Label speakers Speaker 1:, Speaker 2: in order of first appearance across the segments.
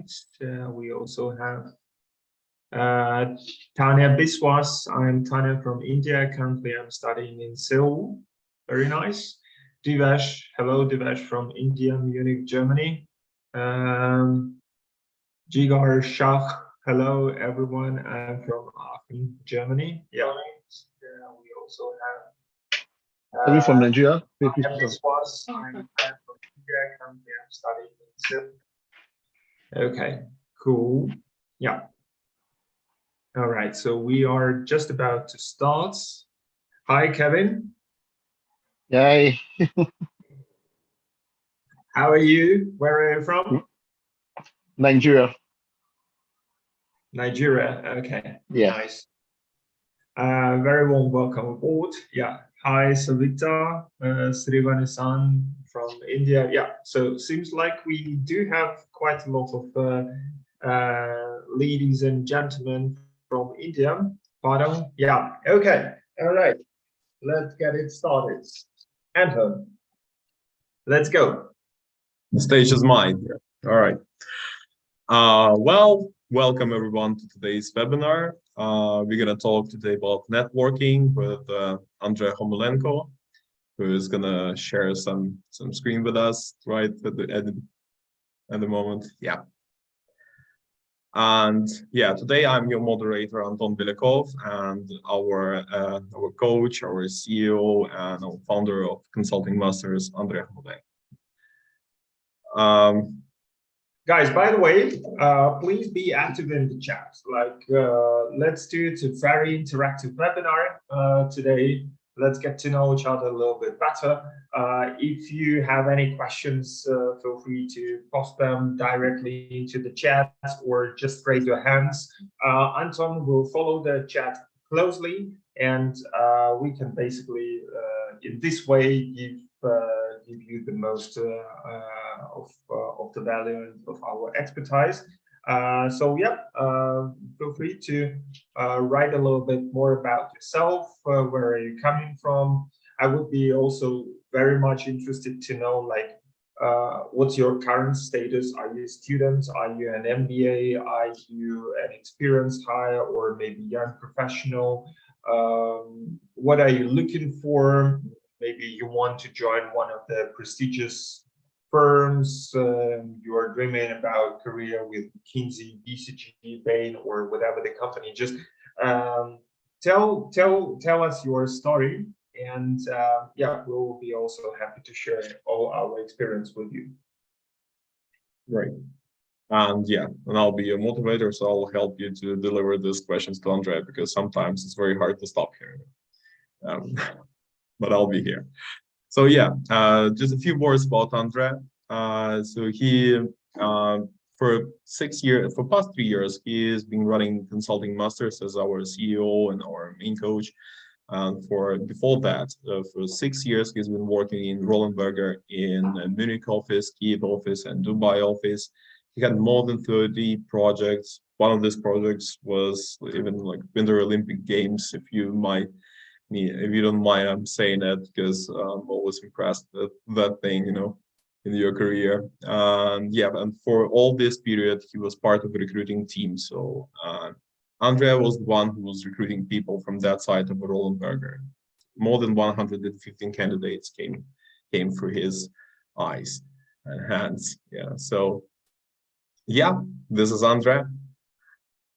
Speaker 1: joined. We also have Tanya Biswas. I'm Tanya from India. Currently, I'm studying in Seoul. Very nice. Divesh, hello, Divesh from India, Munich, Germany. Jigar Shah, hello, everyone. I'm from Aachen, Germany. Yeah. We also have
Speaker 2: Are you from Nigeria?
Speaker 1: Tanya Biswas. I'm from India. Currently, I'm studying in Seoul. Okay, cool. Yeah. All right, so we are just about to start. Hi, Kevin.
Speaker 2: Yay.
Speaker 1: How are you? Where are you from?
Speaker 2: Nigeria.
Speaker 1: Nigeria. Okay,
Speaker 2: Yeah.
Speaker 1: nice. Very warm welcome aboard. Yeah. Hi, Savita, Srivanisan from India. Yeah. So seems like we do have quite a lot of ladies and gentlemen from India. Pardon? Yeah. Okay. All right. Let's get it started. Anton, let's go.
Speaker 3: The stage is mine. All right. Well, welcome everyone to today's webinar. We're going to talk today about networking with Andrei Homulenko, who is going to share some screen with us right at the moment. Yeah. And yeah, today I'm your moderator, Anton Belikov, and our coach, our CEO, and our founder of Consulting Masters, Andrei Homulenko.
Speaker 1: Guys, by the way, please be active in the chat. Let's do it a very interactive webinar today. Let's get to know each other a little bit better. If you have any questions, feel free to post them directly into the chat or just raise your hands. Anton will follow the chat closely, and we can basically, in this way, give you the most of the value of our expertise. So yeah, feel free to write a little bit more about yourself. Where are you coming from? I would be also very much interested to know, like, what's your current status? Are you a student? Are you an MBA? Are you an experienced hire or maybe young professional? What are you looking for? Maybe you want to join one of the prestigious firms. You are dreaming about a career with McKinsey, BCG, Bain, or whatever the company. Just tell us your story, and yeah, we'll be also happy to share all our experience with you.
Speaker 3: Right. And yeah, and I'll be your motivator, so I'll help you to deliver these questions to Andrei, because sometimes it's very hard to stop here. But I'll be here. So yeah, just a few words about Andrei. So he, for past 3 years, he has been running Consulting Masters as our CEO and our main coach. And before that, for 6 years, he's been working in Roland Berger in Munich office, Kiev office, and Dubai office. He had more than 30 projects. One of these projects was even like Winter Olympic Games, if you don't mind, I'm saying that because I'm always impressed with that thing, in your career. Yeah, and for all this period, he was part of the recruiting team. So Andrea was the one who was recruiting people from that side of Roland Berger. More than 115 candidates came through his eyes and hands. Yeah. So yeah, this is Andrea.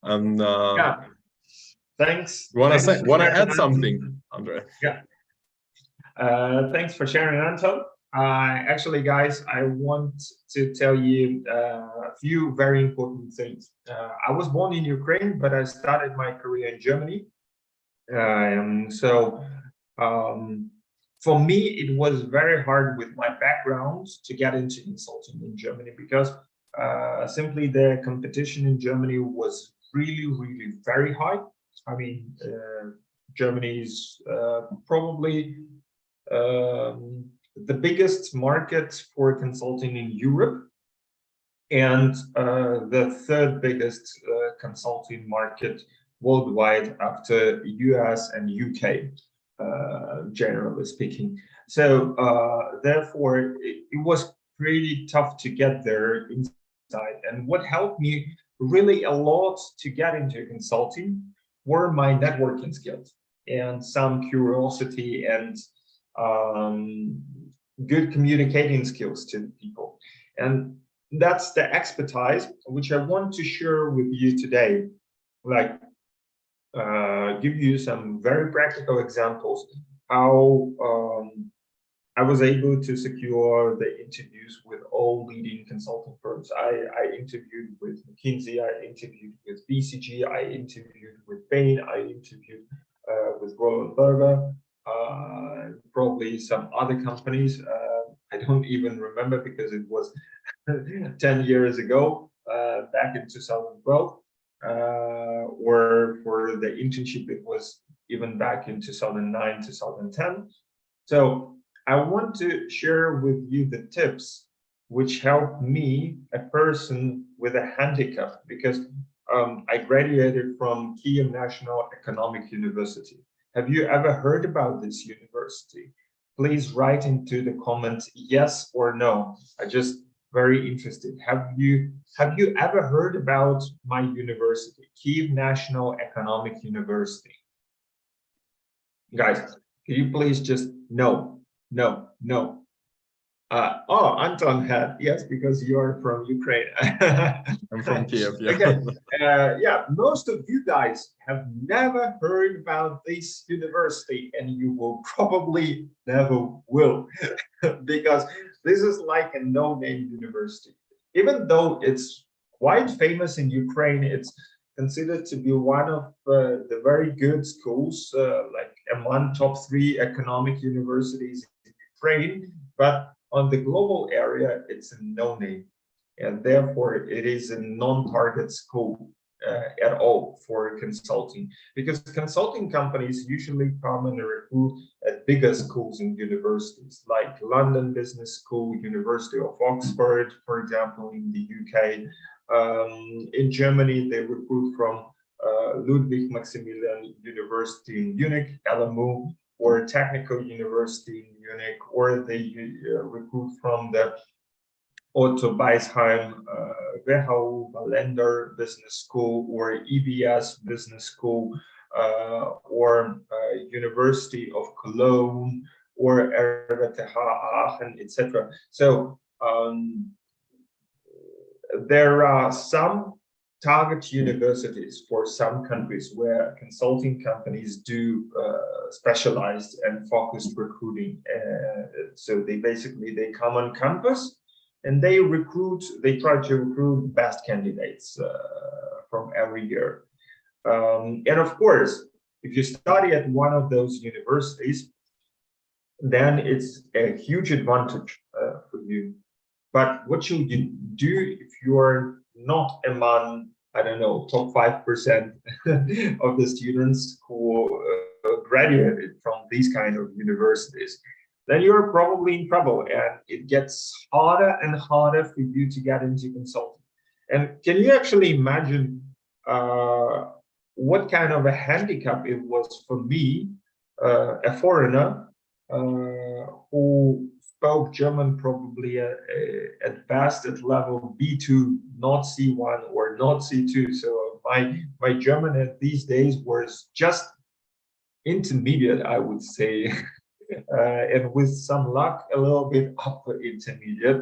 Speaker 3: And
Speaker 1: yeah. Thanks.
Speaker 3: Want to add something, Andrei?
Speaker 1: Yeah. Thanks for sharing, Anton. Actually, guys, I want to tell you a few very important things. I was born in Ukraine, but I started my career in Germany. For me, it was very hard with my background to get into consulting in Germany, because simply the competition in Germany was really, really very high. I mean, Germany is probably the biggest market for consulting in Europe, and the third biggest consulting market worldwide after US and UK, generally speaking. So therefore, it was pretty tough to get there in side. And what helped me really a lot to get into consulting were my networking skills and some curiosity and good communicating skills to people. And that's the expertise which I want to share with you today. Like, give you some very practical examples how I was able to secure the interviews with all leading consulting firms. I interviewed with McKinsey, I interviewed with BCG, I interviewed with Bain, I interviewed with Roland Berger, probably some other companies. I don't even remember because it was 10 years ago, back in 2012. Or for the internship, it was even back in 2009, 2010. So I want to share with you the tips which helped me, a person with a handicap, because I graduated from Kiev National Economic University. Have you ever heard about this university? Please write into the comments yes or no. I just very interested. Have you ever heard about my university, Kiev National Economic University? Guys, can you please just no. Oh, Anton had yes, because you're from Ukraine.
Speaker 3: I'm from Kiev. Yeah.
Speaker 1: Okay. Yeah, most of you guys have never heard about this university, and you will probably never will, because this is like a no-name university. Even though it's quite famous in Ukraine, it's considered to be one of the very good schools, like among top 3 economic universities in Ukraine, but on the global area, it's a no-name, and therefore it is a non-target school at all for consulting, because consulting companies usually come and recruit at bigger schools and universities like London Business School, University of Oxford, for example, in the UK. In Germany, they recruit from Ludwig Maximilian University in Munich, LMU, or Technical University in Munich, or they recruit from the Otto Beisheim WHU Ballender Business School, or EBS Business School, or University of Cologne, or RWTH Aachen, etc. So there are some target universities for some countries where consulting companies do specialized and focused recruiting. So they come on campus and they try to recruit best candidates from every year. And of course, if you study at one of those universities, then it's a huge advantage for you. But what should you do if you're not among, I don't know, top 5% of the students who graduated from these kind of universities? Then you're probably in trouble, and it gets harder and harder for you to get into consulting. And can you actually imagine what kind of a handicap it was for me, a foreigner who spoke German probably at best at level B2, not C1 or not C2. So my German at these days was just intermediate, I would say, and with some luck, a little bit upper intermediate.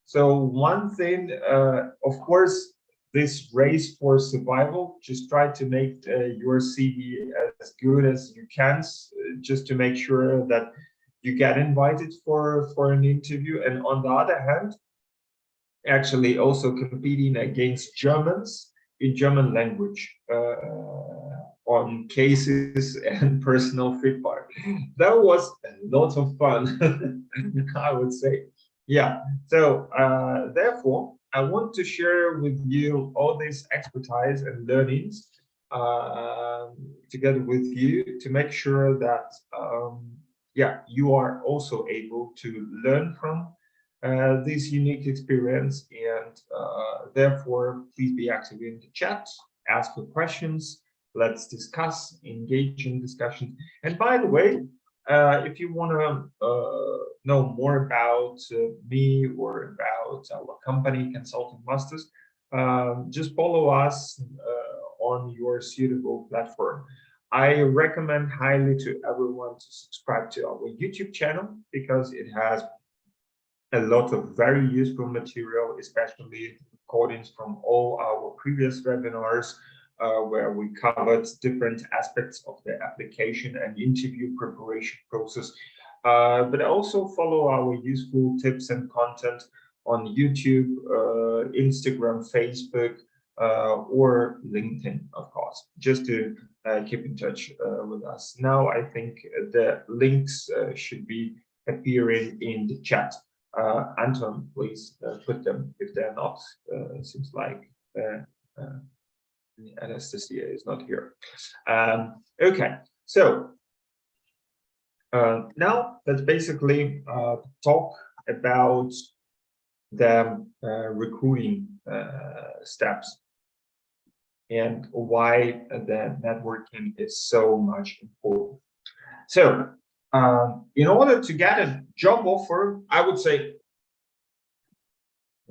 Speaker 1: So one thing, of course, this race for survival, just try to make your CV as good as you can, just to make sure that you get invited for an interview. And on the other hand, actually also competing against Germans in German language on cases and personal feedback. That was a lot of fun, I would say. Yeah, so therefore, I want to share with you all this expertise and learnings together with you to make sure that yeah, you are also able to learn from this unique experience, and therefore, please be active in the chat, ask for questions, let's discuss, engage in discussion. And by the way, If you want to know more about me or about our company, Consulting Masters, just follow us on your suitable platform. I recommend highly to everyone to subscribe to our YouTube channel because it has a lot of very useful material, especially recordings from all our previous webinars, where we covered different aspects of the application and interview preparation process. But also follow our useful tips and content on YouTube, Instagram, Facebook, or LinkedIn, of course, just to keep in touch with us. Now, I think the links should be appearing in the chat. Anton, please put them if they're not. Seems like Anastasia is not here. Okay, so now let's basically talk about the recruiting steps and why the networking is so much important. So in order to get a job offer, I would say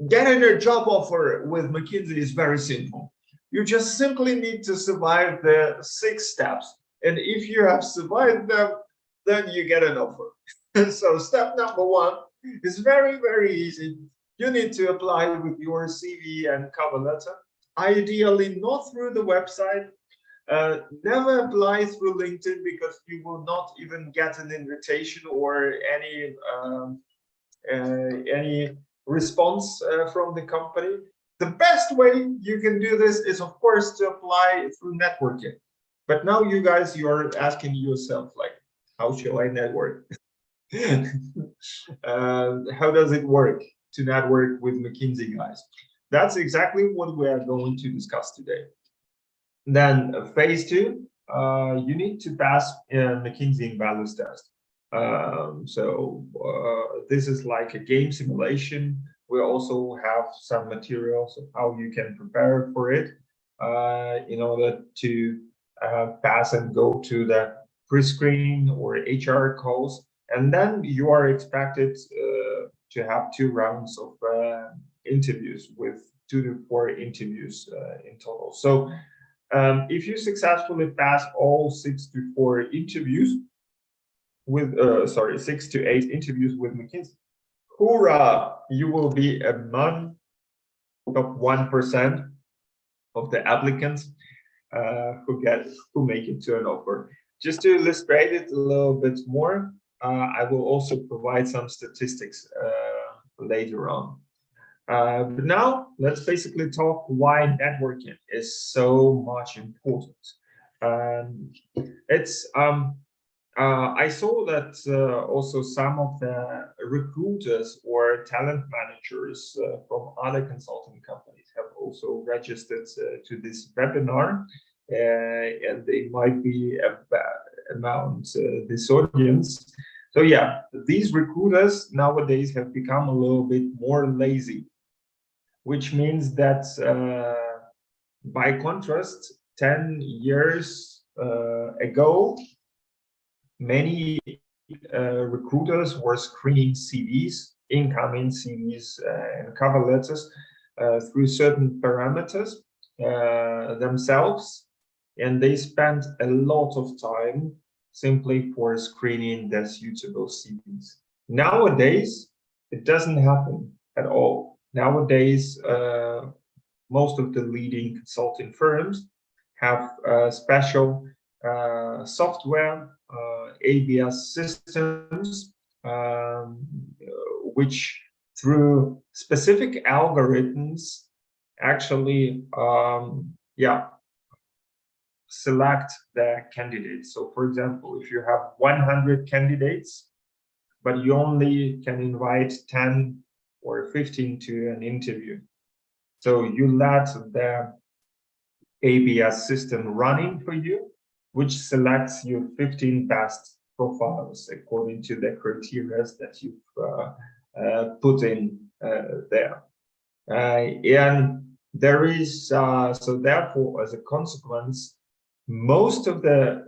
Speaker 1: getting a job offer with McKinsey is very simple. You just simply need to survive the 6 steps. And if you have survived them, then you get an offer. So step number 1 is very, very easy. You need to apply with your CV and cover letter, ideally not through the website. Never apply through LinkedIn because you will not even get an invitation or any response from the company. The best way you can do this is, of course, to apply through networking. But now you guys, you're asking yourself, like, how shall I network? How does it work to network with McKinsey guys? That's exactly what we are going to discuss today. Then phase 2, you need to pass McKinsey values test. This is like a game simulation. We also have some materials of how you can prepare for it in order to pass and go to the pre-screening or HR calls. And then you are expected to have 2 rounds of interviews with 2 to 4 interviews in total. So if you successfully pass all 6 to 4 interviews with, 6 to 8 interviews with McKinsey, hoorah, you will be among top 1% of the applicants who make it to an offer. Just to illustrate it a little bit more, I will also provide some statistics later on. But now let's basically talk why networking is so much important. I saw that also some of the recruiters or talent managers from other consulting companies have also registered to this webinar, and they might be among this audience. So yeah, these recruiters nowadays have become a little bit more lazy, which means that by contrast, 10 years ago, many recruiters were screening CVs, incoming CVs and cover letters through certain parameters themselves, and they spent a lot of time simply for screening their suitable CVs. Nowadays, it doesn't happen at all. Nowadays, most of the leading consulting firms have special software, ABS systems, which through specific algorithms actually select the candidates. So for example, if you have 100 candidates, but you only can invite 10 or 15 to an interview, so you let the ABS system running for you, which selects your 15 best profiles according to the criteria that you've put in there. And there is, so therefore, as a consequence, most of the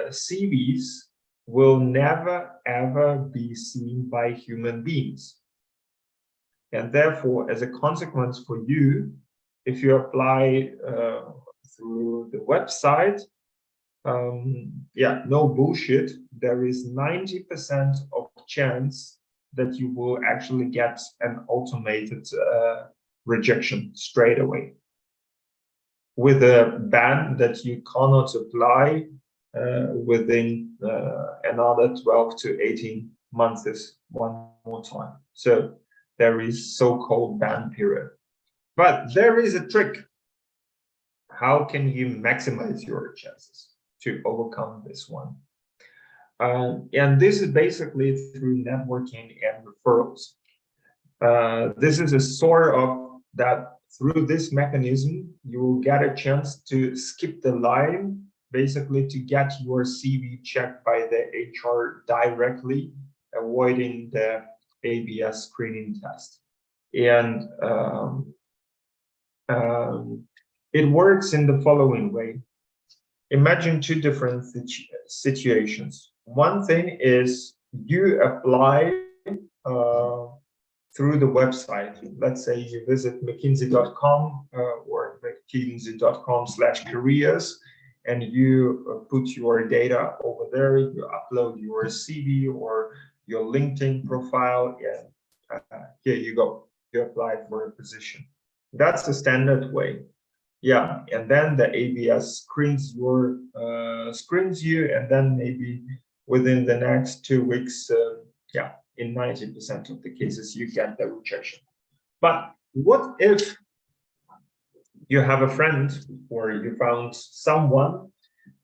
Speaker 1: CVs will never ever be seen by human beings. And therefore, as a consequence for you, if you apply through the website, no bullshit, there is 90% of chance that you will actually get an automated rejection straight away, with a ban that you cannot apply within another 12 to 18 months one more time. So there is so-called ban period. But there is a trick. How can you maximize your chances to overcome this one? And this is basically through networking and referrals. This is a sort of that through this mechanism, you will get a chance to skip the line, basically to get your CV checked by the HR directly, avoiding the ABS screening test. And it works in the following way. Imagine two different situations. One thing is you apply through the website. Let's say you visit McKinsey.com or McKinsey.com/careers, and you put your data over there. You upload your CV or your LinkedIn profile, and here you go. You apply for a position. That's the standard way. Yeah, and then the ABS screens you, and then maybe within the next 2 weeks, in 90% of the cases, you get the rejection. But what if you have a friend or you found someone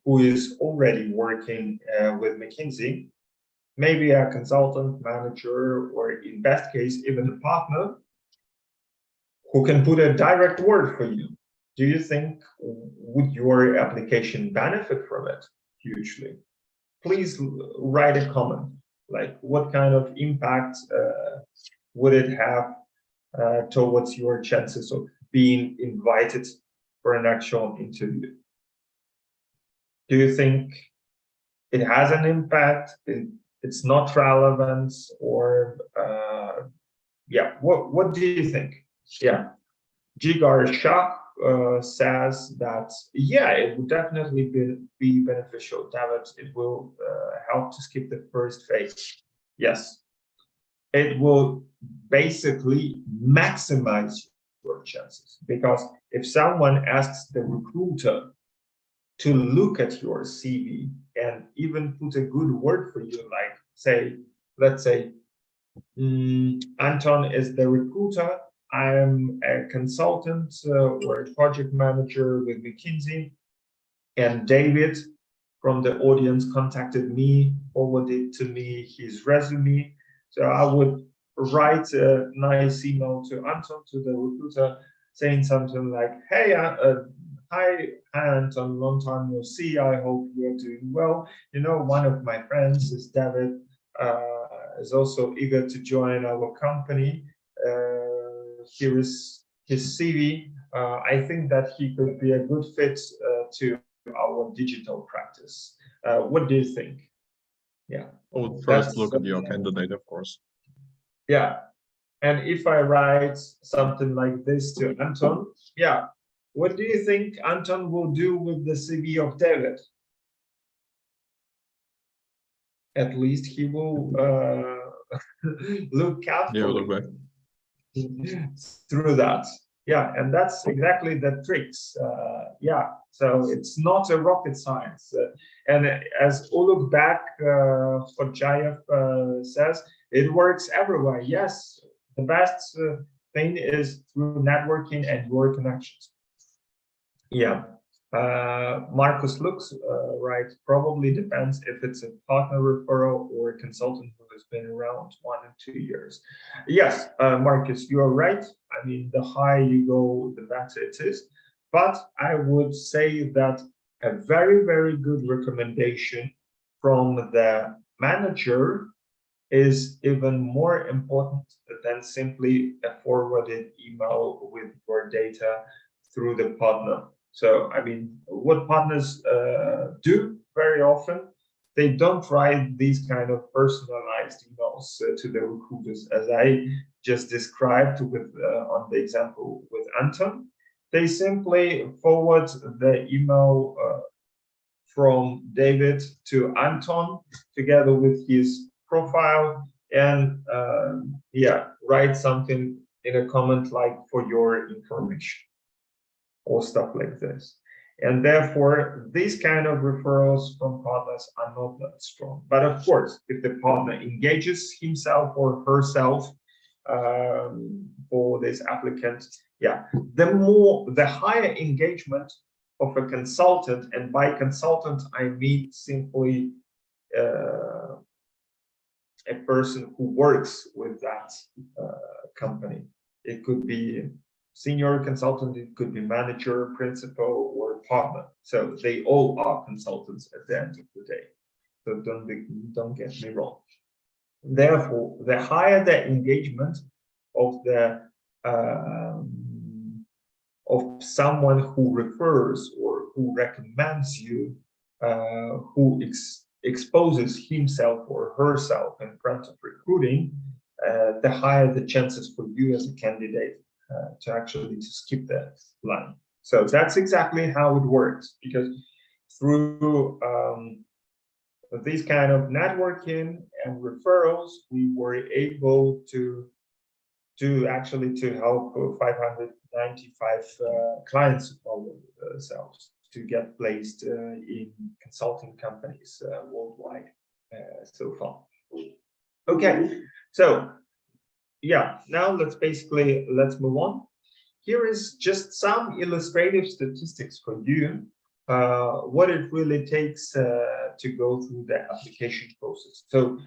Speaker 1: who is already working with McKinsey, maybe a consultant, manager, or in best case, even a partner, who can put a direct word for you? Do you think would your application benefit from it hugely? Please write a comment. Like, what kind of impact would it have towards your chances of being invited for an actual interview? Do you think it has an impact? It's not relevant, or what do you think? Yeah, Jigar Shah says that, it would definitely be beneficial, David. It will help to skip the first phase. Yes, it will basically maximize your chances, because if someone asks the recruiter to look at your CV and even put a good word for you, like let's say, Anton is the recruiter, I'm a consultant or a project manager with McKinsey, and David from the audience contacted me, forwarded to me his resume. So I would write a nice email to Anton, to the recruiter, saying something like, hey, hi Anton, long time no see. I hope you're doing well. You know, one of my friends is David, is also eager to join our company. Here is his CV. I think that he could be a good fit to our digital practice. What do you think? Yeah.
Speaker 3: I would first look at your candidate, of course.
Speaker 1: Yeah. And if I write something like this to Anton, what do you think Anton will do with the CV of David? At least he will look carefully.
Speaker 3: Yeah, look back
Speaker 1: through that. Yeah, and that's exactly the tricks. So it's not a rocket science. And as Uluk Bak Hodjayev says, it works everywhere. Yes, the best thing is through networking and your connections. Yeah. Marcus looks right. Probably depends if it's a partner referral or a consultant who has been around 1 and 2 years. Yes, Marcus, you are right. I mean, the higher you go, the better it is. But I would say that a very, very good recommendation from the manager is even more important than simply a forwarded email with your data through the partner. So, I mean, what partners do very often, they don't write these kind of personalized emails to the recruiters, as I just described with on the example with Anton. They simply forward the email from David to Anton together with his profile, and yeah, write something in a comment like for your information or stuff like this. And therefore, these kind of referrals from partners are not that strong. But of course, if the partner engages himself or herself for this applicant, yeah, the higher engagement of a consultant, and by consultant I mean simply a person who works with that company. It could be senior consultant, it could be manager, principal, or partner. So they all are consultants at the end of the day. So don't get me wrong. Therefore, the higher the engagement of the of someone who refers or who recommends you, who exposes himself or herself in front of recruiting, the higher the chances for you as a candidate to actually skip that line. So that's exactly how it works, because through these kind of networking and referrals, we were able to actually to help 595 clients of ourselves to get placed in consulting companies worldwide so far. Okay, so yeah, now let's move on. Here is just some illustrative statistics for you, what it really takes to go through the application process. So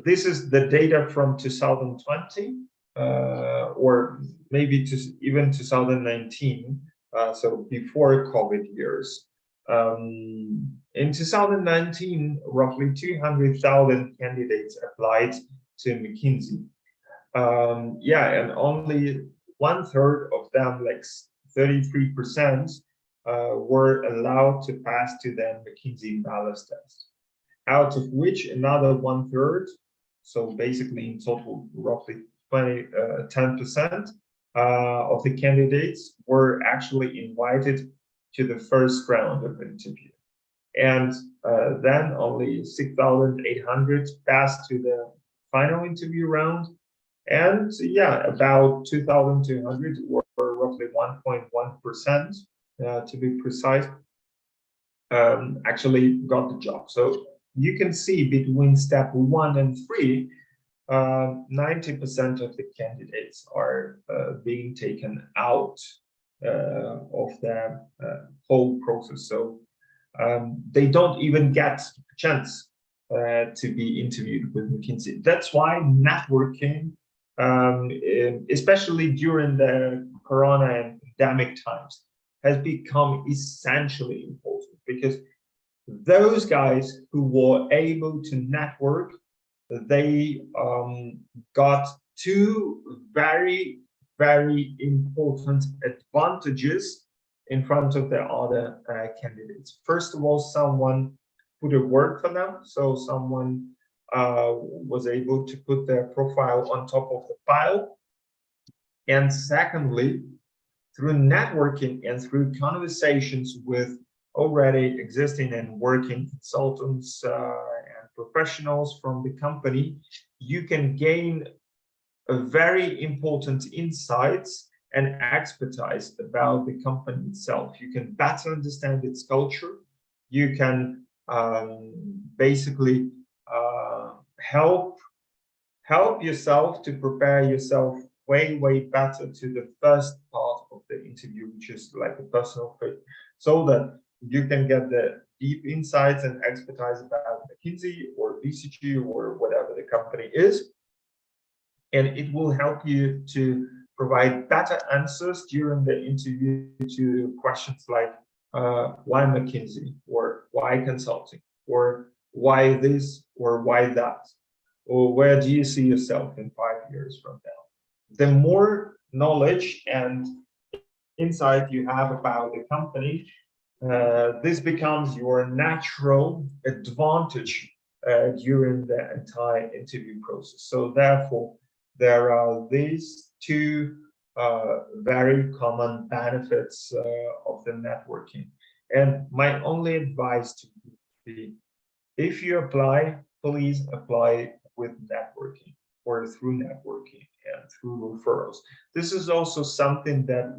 Speaker 1: this is the data from 2020 or maybe even 2019, so before COVID years. In 2019, roughly 200,000 candidates applied to McKinsey. Yeah, and only 1/3 of them, like 33%, were allowed to pass to the McKinsey balance test. Out of which another 1/3, so basically in total roughly 10% of the candidates were actually invited to the first round of interview. And then only 6,800 passed to the final interview round. And yeah, about 2,200, or roughly 1.1%, to be precise, actually got the job. So you can see between step 1 and 3, 90% of the candidates are being taken out of the whole process. So they don't even get a chance to be interviewed with McKinsey. That's why networking, especially during the Corona and pandemic times, has become essentially important, because those guys who were able to network, they got two very, very important advantages in front of the other candidates. First of all, someone put a word for them, so someone was able to put their profile on top of the pile. And secondly, through networking and through conversations with already existing and working consultants and professionals from the company, you can gain a very important insights and expertise about the company itself. You can better understand its culture. You can basically help yourself to prepare yourself way better to the first part of the interview, which is like a personal fit, so that you can get the deep insights and expertise about McKinsey or BCG or whatever the company is. And it will help you to provide better answers during the interview to questions like why McKinsey, or why consulting, or why this, or why that, or where do you see yourself in 5 years from now. The more knowledge and insight you have about the company, This becomes your natural advantage during the entire interview process. So therefore, there are these two very common benefits of the networking. And my only advice to you would be, if you apply, please apply with networking or through networking and through referrals. This is also something that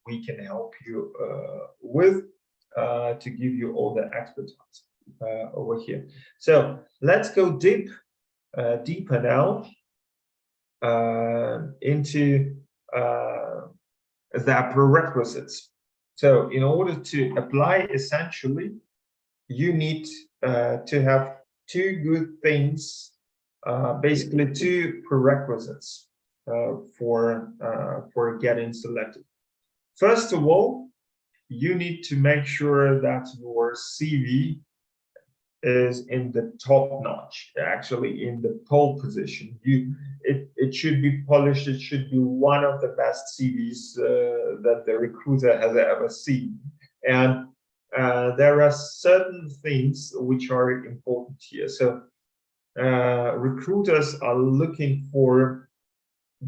Speaker 1: we can help you with to give you all the expertise over here. So let's go deeper now into the prerequisites. So in order to apply, essentially, you need to have two good things, basically two prerequisites for getting selected. First of all, you need to make sure that your CV is in the top notch, actually in the pole position. It should be polished. It should be one of the best CVs that the recruiter has ever seen. And there are certain things which are important here. So recruiters are looking for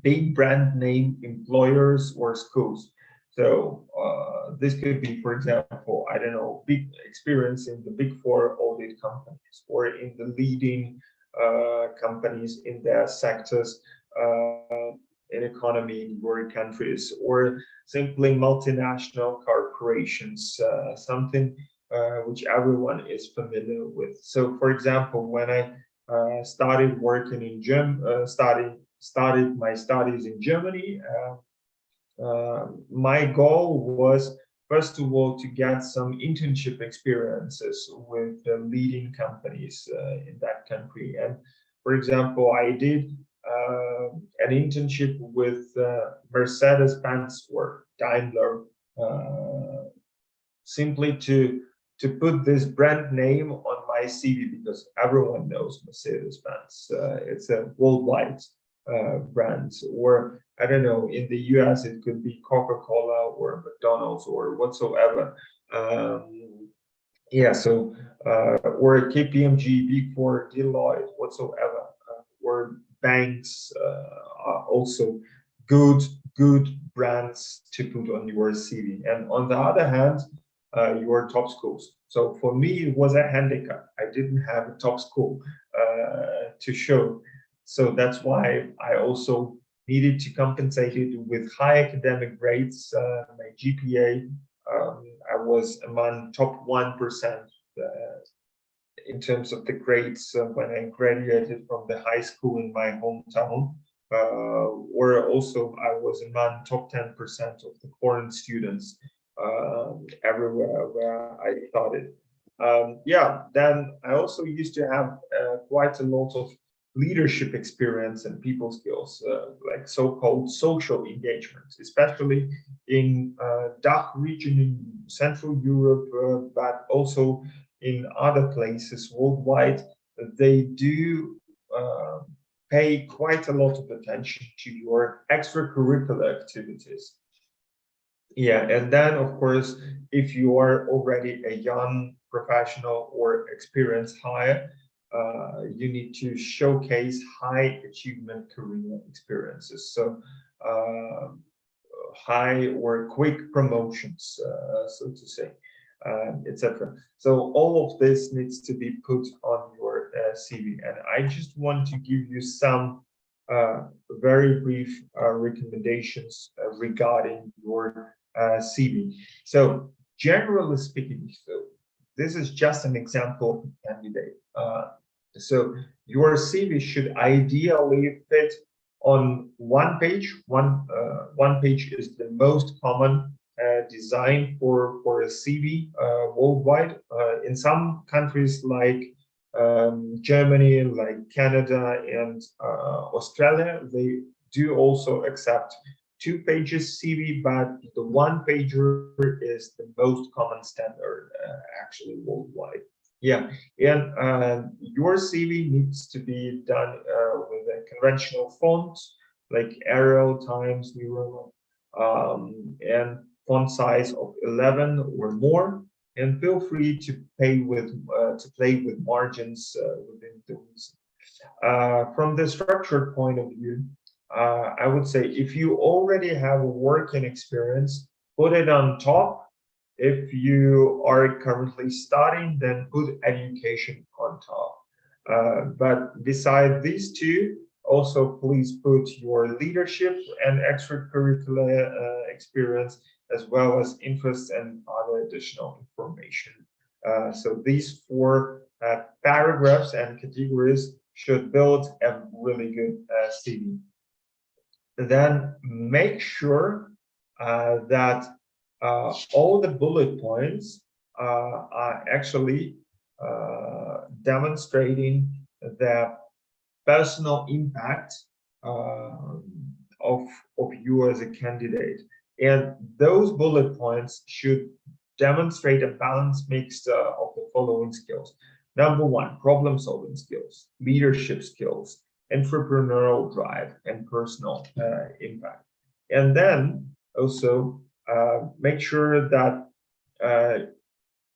Speaker 1: big brand name employers or schools. So this could be, for example, I don't know, big experience in the big four audit companies or in the leading companies in their sectors in economy in your countries, or simply multinational corporations, something which everyone is familiar with. So, for example, when I started working in started my studies in Germany, my goal was, first of all, to get some internship experiences with the leading companies in that country. And for example, I did an internship with Mercedes-Benz or Daimler, simply to put this brand name on my CV, because everyone knows Mercedes-Benz. It's a worldwide brand. Or I don't know, in the US it could be Coca-Cola or McDonald's or whatsoever. Yeah, so or KPMG, Big Four, Deloitte, whatsoever, or banks are also good brands to put on your CV. And on the other hand, your top schools. So for me, it was a handicap. I didn't have a top school to show. So that's why I also needed to compensate it with high academic grades. My GPA, I was among top 1% in terms of the grades when I graduated from the high school in my hometown. Or also I was among top 10% of the foreign students everywhere where I studied. Yeah, then I also used to have quite a lot of leadership experience and people skills, like so-called social engagement, especially in DACH region in Central Europe, but also in other places worldwide. They do pay quite a lot of attention to your extracurricular activities. Yeah, and then of course, if you are already a young professional or experienced hire, you need to showcase high achievement career experiences. So high or quick promotions, so to say, etc. So all of this needs to be put on your CV. And I just want to give you some very brief recommendations regarding your CV. So generally speaking, so this is just an example of a candidate. So your CV should ideally fit on one page. One page is the most common design for a CV worldwide. In some countries like Germany, like Canada, and Australia, they do accept accept 2 pages CV, but the 1 pager is the most common standard actually worldwide. Yeah, and your CV needs to be done with a conventional font like Arial, Times New Roman, and font size of 11 or more. and feel free to play with margins within those. From the structured point of view, I would say if you already have a working experience, put it on top. If you are currently studying, then put education on top. But beside these two, also please put your leadership and extracurricular experience, as well as interests and other additional information. So these four paragraphs and categories should build a really good CV. Then make sure that all the bullet points are actually demonstrating the personal impact of you as a candidate. And those bullet points should demonstrate a balanced mix of the following skills. Number one, problem-solving skills, leadership skills, entrepreneurial drive, and personal impact. And then also make sure that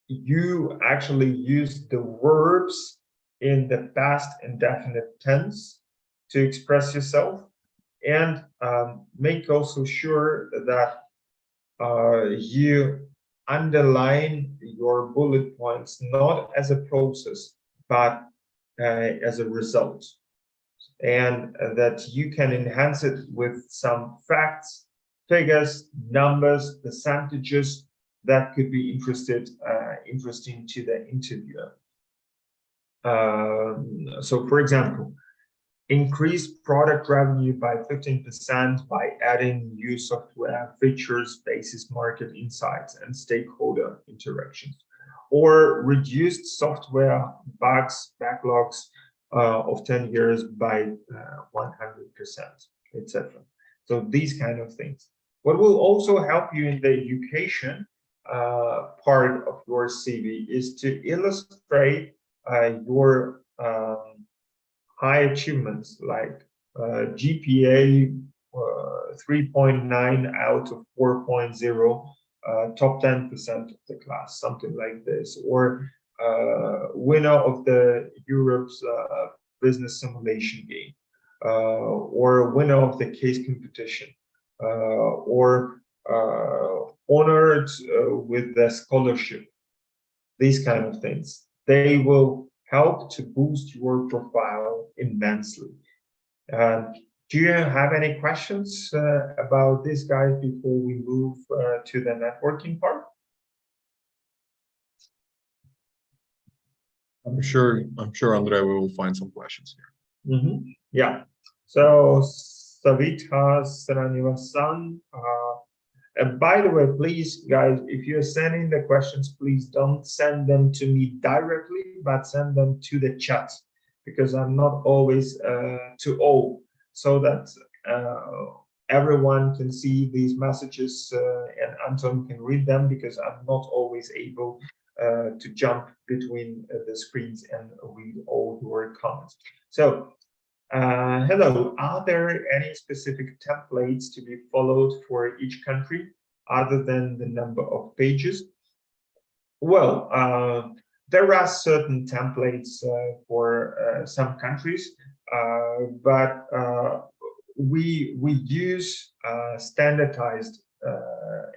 Speaker 1: you actually use the verbs in the past indefinite tense to express yourself, and make also sure that you underline your bullet points not as a process but as a result, and that you can enhance it with some facts, figures, numbers, percentages that could be interesting to the interviewer. So for example, increase product revenue by 15% by adding new software features, basis market insights, and stakeholder interactions, or reduced software bugs, backlogs of 10 years by 100%, etc. So these kind of things. What will also help you in the education part of your CV is to illustrate your high achievements, like GPA 3.9 out of 4.0, top 10% of the class, something like this, or winner of the Europe's business simulation game, or winner of the case competition, or honored with the scholarship. These kind of things, they will help to boost your profile immensely. Do you have any questions about this, guys, before we move to the networking part?
Speaker 3: I'm sure, Andre, we will find some questions here.
Speaker 1: Mm-hmm. Yeah. So Savita Srinivasan, and by the way, please, guys, if you're sending the questions, please don't send them to me directly, but send them to the chat, because I'm not always to all, so that everyone can see these messages and Anton can read them, because I'm not always able to jump between the screens and read all your comments. So hello, are there any specific templates to be followed for each country other than the number of pages? Well, there are certain templates for some countries, but we use standardized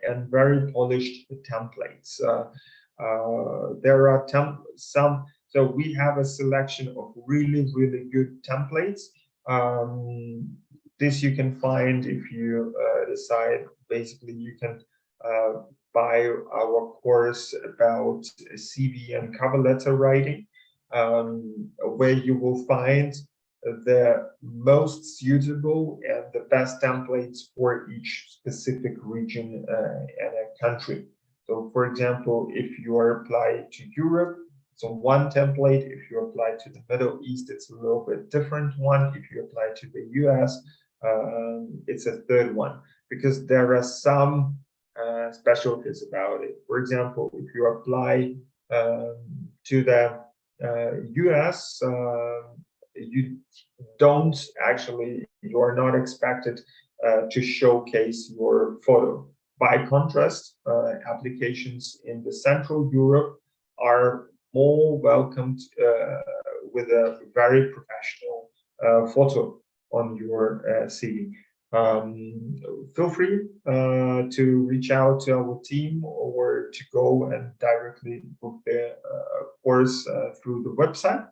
Speaker 1: and very polished templates. There are some. So we have a selection of really good templates. This you can find if you decide. Basically, you can buy our course about CV and cover letter writing, where you will find the most suitable and the best templates for each specific region and a country. So, for example, if you are applying to Europe, so one template. If you apply to the Middle East, it's a little bit different one. If you apply to the US, it's a third one, because there are some specialties about it. For example, if you apply to the US, you are not expected to showcase your photo. By contrast, applications in the Central Europe are more welcomed with a very professional photo on your CV. Feel free to reach out to our team or to go and directly book the course through the website.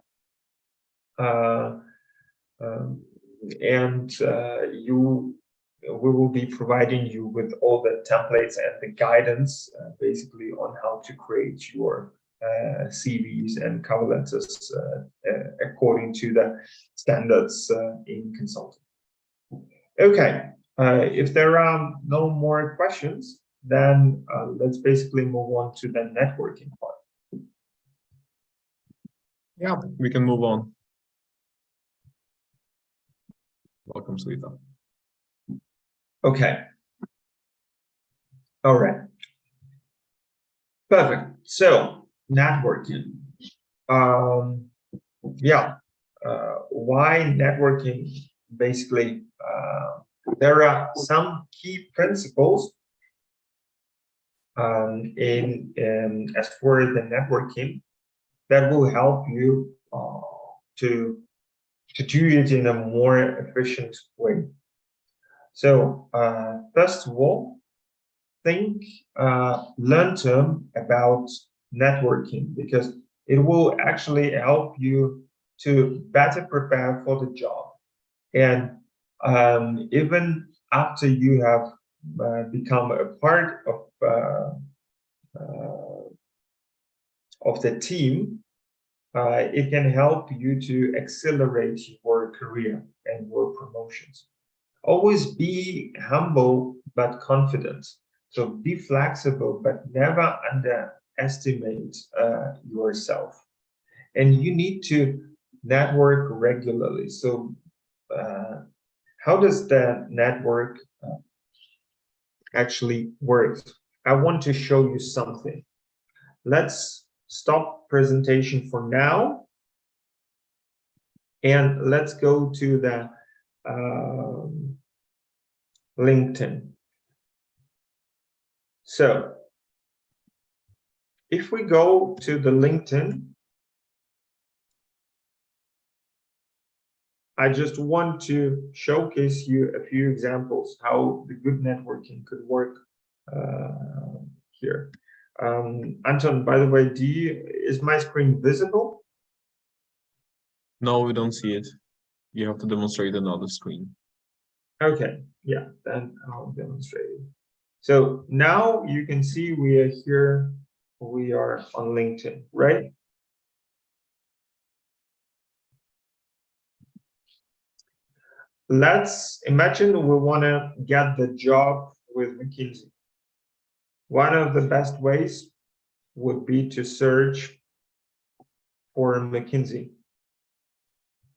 Speaker 1: We will be providing you with all the templates and the guidance basically on how to create your CVs and cover letters according to the standards in consulting. Okay, if there are no more questions, then let's basically move on to the networking part.
Speaker 3: Yeah, we can move on. Welcome, Slita.
Speaker 1: Okay. All right. Perfect. So networking. Why networking? Basically, there are some key principles as for the networking that will help you to do it in a more efficient way. So first of all, think long-term about networking, because it will actually help you to better prepare for the job. And even after you have become a part of the team, it can help you to accelerate your career and your promotions. Always be humble but confident. So be flexible, but never underestimate yourself. And you need to network regularly. So how does the network actually work? I want to show you something. Let's stop presentation for now. And let's go to the LinkedIn. So if we go to the LinkedIn, I just want to showcase you a few examples how the good networking could work here. Anton, by the way, is my screen visible?
Speaker 3: No, we don't see it. You have to demonstrate another screen.
Speaker 1: Okay, yeah, then I'll demonstrate it. So now you can see we are here, we are on LinkedIn, right? Let's imagine we want to get the job with McKinsey. One of the best ways would be to search for McKinsey.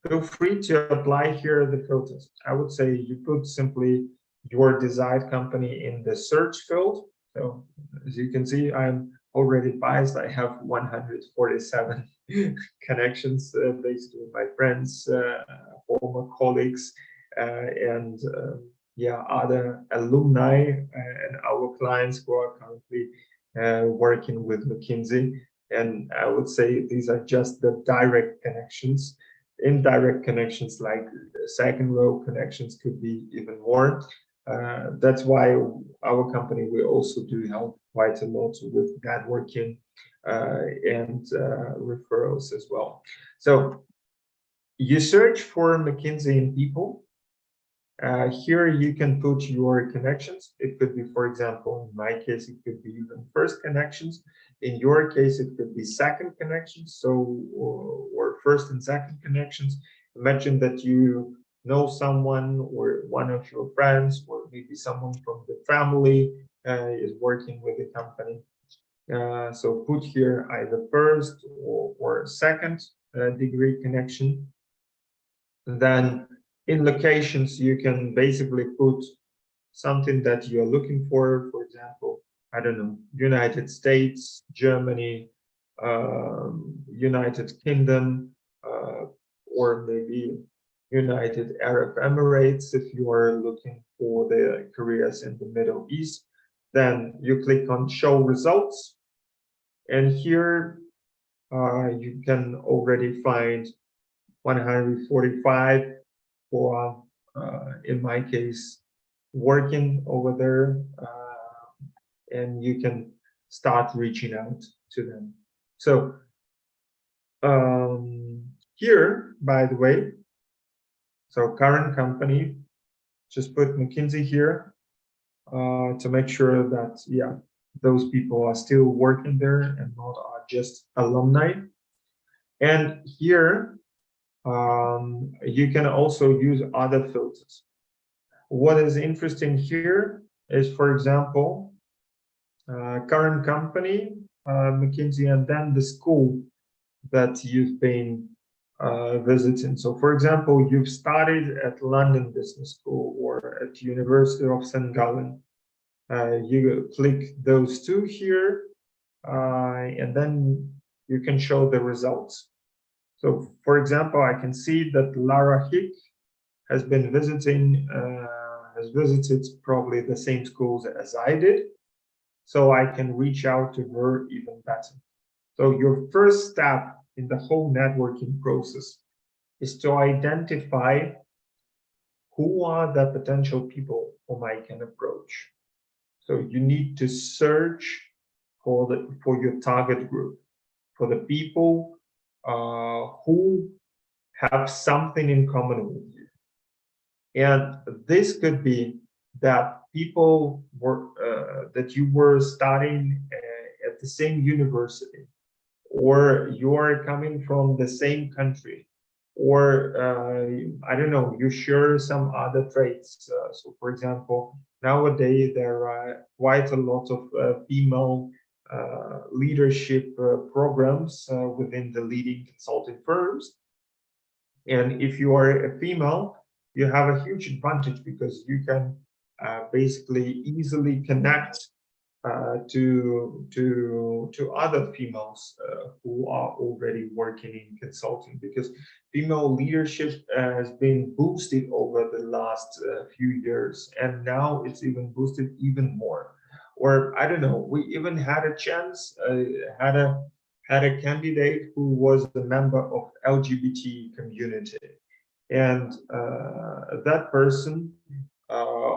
Speaker 1: Feel free to apply here the filters. I would say you put simply your desired company in the search field. So as you can see, I'm already biased. I have 147 connections, basically my friends, former colleagues, and other alumni and our clients who are currently working with McKinsey. And I would say these are just the direct connections. Indirect connections like second row connections could be even more. That's why our company, we also do help quite a lot with networking and referrals as well. So you search for McKinsey in people. Here you can put your connections. It could be, for example, in my case, it could be even first connections. In your case, it could be second connections, so or first and second connections. Imagine that you know someone or one of your friends or maybe someone from the family is working with the company. So put here either first or second degree connection. And then in locations, you can basically put something that you're looking for example, I don't know, United States, Germany, United Kingdom, or maybe United Arab Emirates if you are looking for the careers in the Middle East. Then you click on show results, and here you can already find 145 for, in my case, working over there, and you can start reaching out to them. So here, by the way, so current company, just put McKinsey here to make sure that, yeah, those people are still working there and not are just alumni. And here, you can also use other filters. What is interesting here is, for example, current company, McKinsey, and then the school that you've been visiting. So, for example, you've studied at London Business School or at University of St. Gallen. You click those two here, and then you can show the results. So, for example, I can see that Lara Hick has been visiting, has visited probably the same schools as I did, so I can reach out to her even better. So your first step in the whole networking process is to identify who are the potential people whom I can approach. So you need to search for your target group, for the people who have something in common with you. And this could be that people were that you were studying at the same university, or you're coming from the same country, or I don't know, you share some other traits. So, for example, nowadays there are quite a lot of female leadership programs within the leading consulting firms. And if you are a female, you have a huge advantage because you can basically easily connect to other females who are already working in consulting, because female leadership has been boosted over the last few years, and now it's even boosted even more. Or I don't know, we even had a chance, had a candidate who was a member of LGBT community, and that person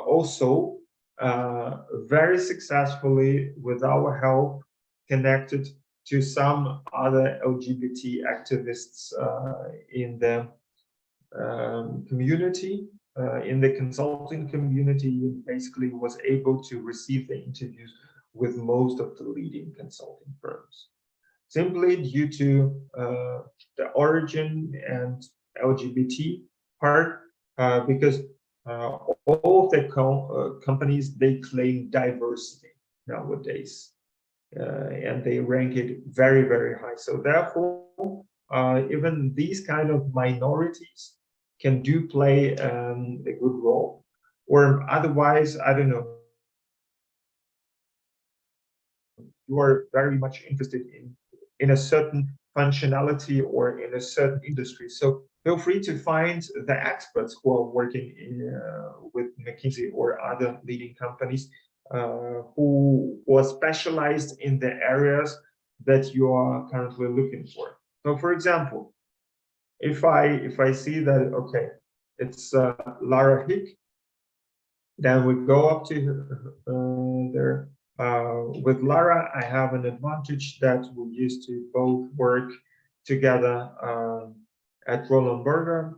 Speaker 1: also very successfully, with our help, connected to some other LGBT activists in the community, in the consulting community, basically was able to receive the interviews with most of the leading consulting firms, simply due to the origin and LGBT part, because all of the companies, they claim diversity nowadays, and they rank it very, very high. So therefore, even these kind of minorities can do play a good role. Or otherwise, I don't know, you are very much interested in a certain functionality or in a certain industry. So feel free to find the experts who are working with McKinsey or other leading companies who are specialized in the areas that you are currently looking for. So, for example, if I see that, okay, it's Lara Hick, then we go up to there. With Lara, I have an advantage that we used to both work together at Roland Berger.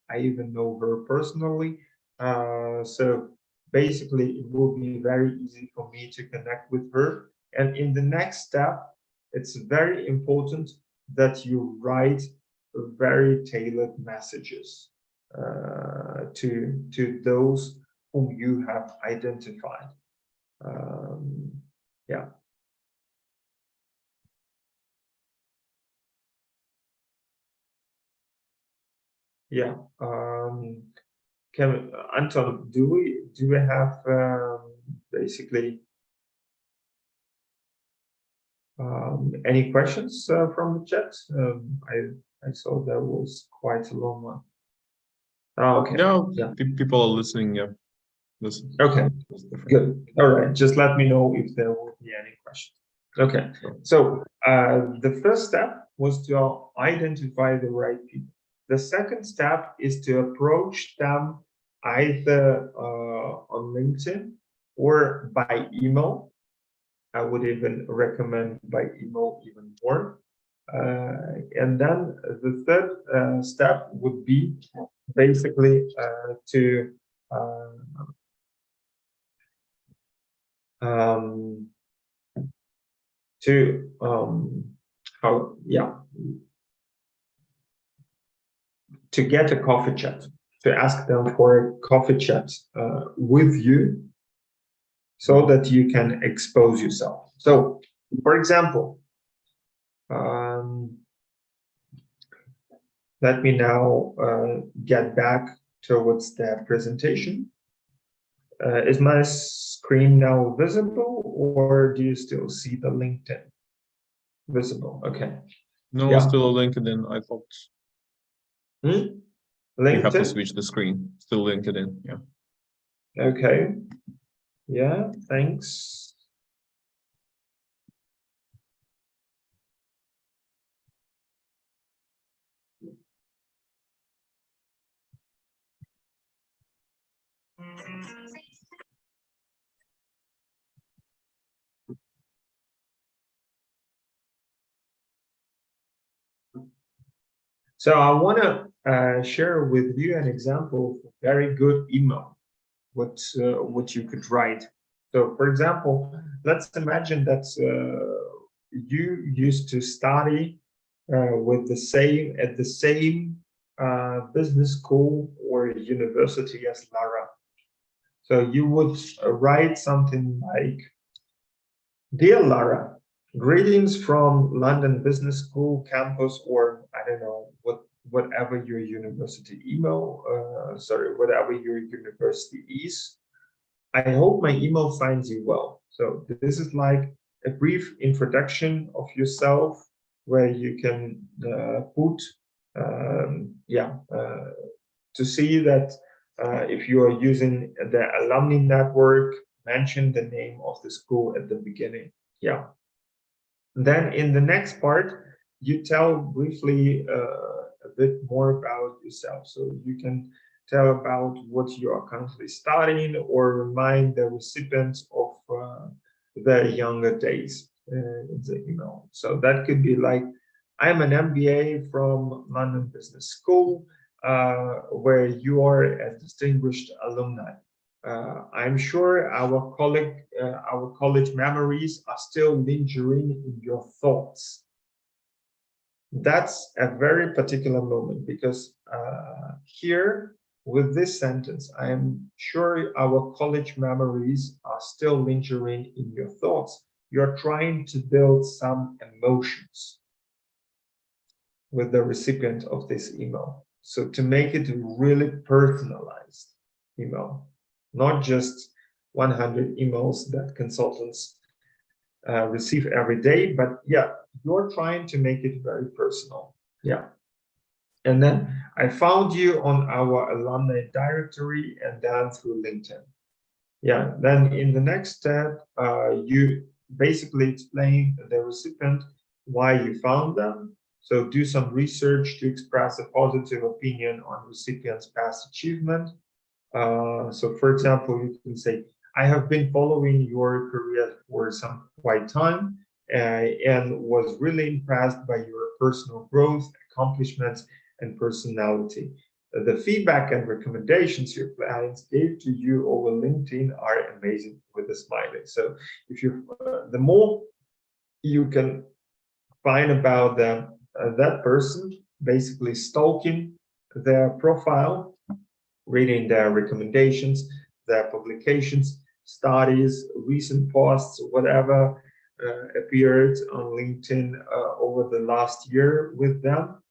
Speaker 1: I even know her personally. So basically, it will be very easy for me to connect with her. And in the next step, it's very important that you write very tailored messages to those whom you have identified. Yeah. Yeah. Anton, do we have basically any questions from the chat? I saw there was quite a long one. Oh, okay.
Speaker 3: No,
Speaker 1: Yeah.
Speaker 3: people are listening. Yeah. This
Speaker 1: Okay,
Speaker 3: is different.
Speaker 1: good. All right, just let me know if there will be any questions. Okay, so the first step was to identify the right people. The second step is to approach them either on LinkedIn or by email. I would even recommend by email even more. And then the third step would be basically um, how yeah to get a coffee chat, to ask them for a coffee chat with you so that you can expose yourself. So for example, let me now get back towards the presentation. Is my screen now visible, or do you still see the LinkedIn visible? Okay.
Speaker 3: No,
Speaker 1: Yeah.
Speaker 3: still a LinkedIn. I thought you have to
Speaker 1: LinkedIn.
Speaker 3: switch the screen. Still LinkedIn. Yeah.
Speaker 1: Okay. Yeah. Thanks. So I want to share with you an example of a very good email. What you could write. So, for example, let's imagine that you used to study with the same at the same business school or university as Lara. So you would write something like, "Dear Lara, greetings from London Business School campus," or I don't know whatever your university email, whatever your university is. I hope my email finds you well. So this is like a brief introduction of yourself where you can put, to see that if you are using the alumni network, mention the name of the school at the beginning. Yeah. Then in the next part, you tell briefly a bit more about yourself. So you can tell about what you are currently studying or remind the recipients of their younger days in the email. So that could be like, "I'm an MBA from London Business School, where you are a distinguished alumni. I'm sure our college memories are still lingering in your thoughts." That's a very particular moment because here with this sentence, I am sure our college memories are still lingering in your thoughts. You're trying to build some emotions with the recipient of this email. So to make it really personalized email, not just 100 emails that consultants receive every day, but yeah, you're trying to make it very personal. Yeah. And then I found you on our alumni directory and then through LinkedIn. Yeah. Then in the next step, you basically explain the recipient why you found them. So do some research to express a positive opinion on recipient's past achievement. So for example, you can say, "I have been following your career for some quite time and was really impressed by your personal growth, accomplishments, and personality. The feedback and recommendations your clients gave to you over LinkedIn are amazing," with a smiley. So if you, the more you can find about them, that person, basically stalking their profile, reading their recommendations, their publications, studies, recent posts, whatever appeared on LinkedIn over the last year with them.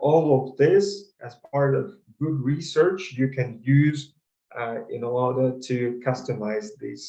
Speaker 1: All of this, as part of good research, you can use in order to customize these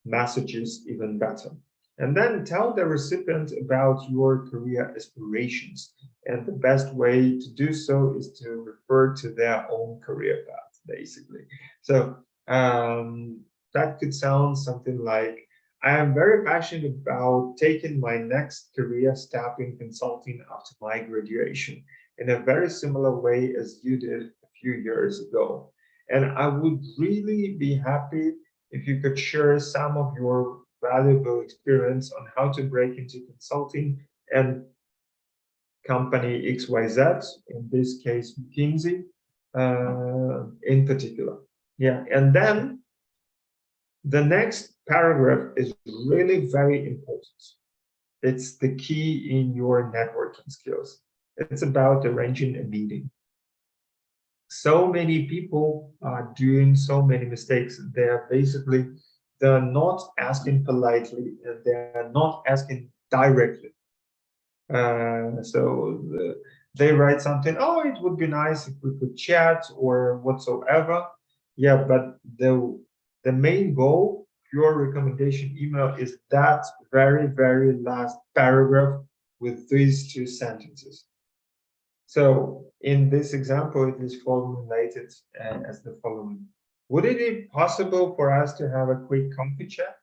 Speaker 1: messages even better. And then tell the recipient about your career aspirations. And the best way to do so is to refer to their own career path, basically. So That could sound something like, I am very passionate about taking my next career step in consulting after my graduation in a very similar way as you did a few years ago. And I would really be happy if you could share some of your valuable experience on how to break into consulting and company XYZ, in this case, McKinsey, in particular. Yeah, and then the next paragraph is really very important. It's the key in your networking skills. It's about arranging a meeting. So many people are doing so many mistakes. They're not asking politely and they're not asking directly. They write something, oh, it would be nice if we could chat or whatsoever. Yeah, but the main goal, your recommendation email is that very, very last paragraph with these two sentences. So in this example, it is formulated as the following. Would it be possible for us to have a quick coffee chat?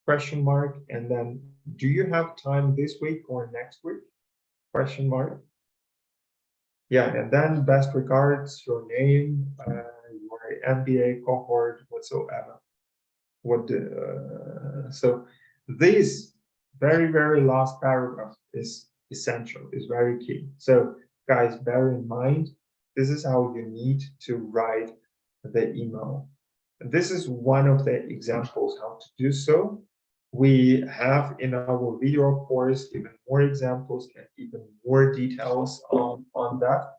Speaker 1: Question mark. And then, do you have time this week or next week? Question mark. Yeah, and then best regards, your name, your MBA cohort, whatsoever. So this very, very last paragraph is essential, is very key. So guys, bear in mind, this is how you need to write the email. And this is one of the examples how to do so. We have in our video course even more examples and even more details on that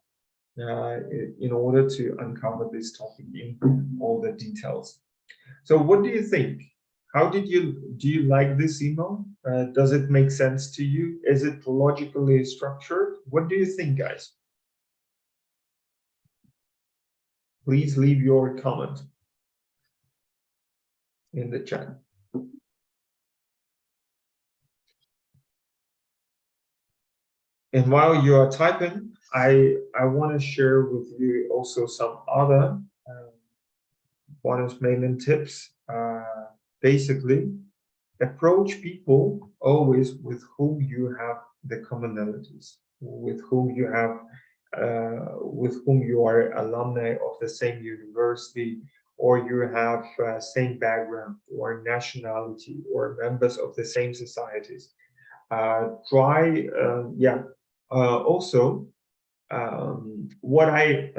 Speaker 1: in order to uncover this topic in all the details. So what do you think? Do you like this email? Does it make sense to you? Is it logically structured? What do you think, guys? Please leave your comment in the chat. And while you are typing, I want to share with you also some other bonus mailing tips. Basically, approach people always with whom you have the commonalities, with whom you are alumni of the same university, or you have same background or nationality, or members of the same societies. Also, what I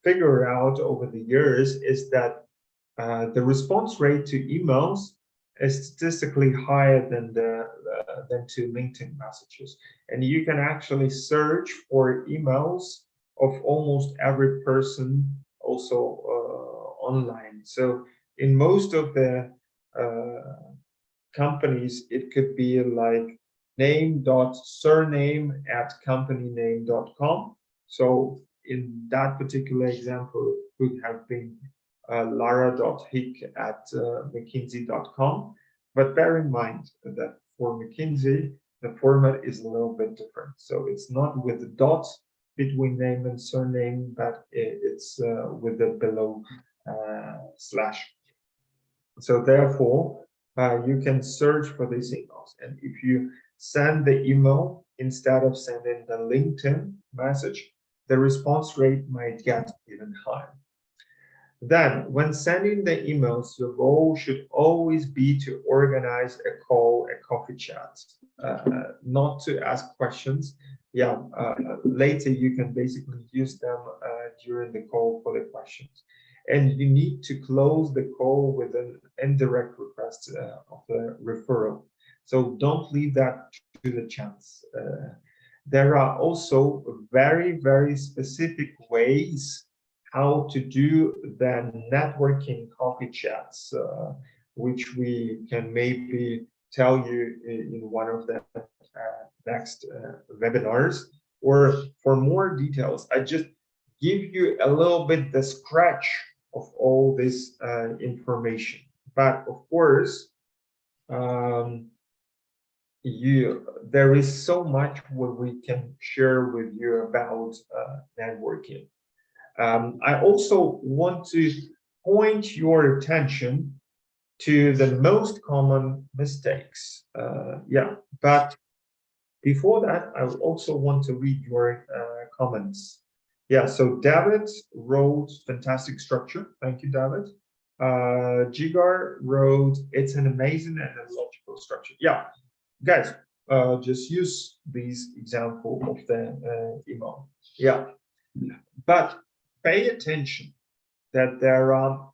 Speaker 1: figured out over the years is that the response rate to emails is statistically higher than to LinkedIn messages, and you can actually search for emails of almost every person also online. So in most of the companies, it could be like name.surname@companyname.com. So in that particular example, it could have been lara.hick@mckinsey.com. But bear in mind that for McKinsey, the format is a little bit different. So it's not with the dot between name and surname, but it's with the below slash. So therefore, you can search for these emails. And if you send the email instead of sending the LinkedIn message, the response rate might get even higher. Then, when sending the emails, your goal should always be to organize a call, a coffee chat, not to ask questions. Yeah, later you can basically use them during the call for the questions. And you need to close the call with an indirect request of the referral. So don't leave that to the chance. There are also very, very specific ways how to do the networking coffee chats, which we can maybe tell you in one of the next webinars. Or for more details, I just give you a little bit the scratch of all this information. But of course, there is so much what we can share with you about networking. I also want to point your attention to the most common mistakes. Yeah, but before that, I also want to read your comments. Yeah, so David wrote fantastic structure. Thank you, David. Jigar wrote, it's an amazing and a logical structure. Yeah, guys, just use these example of the email. Yeah, but pay attention that there are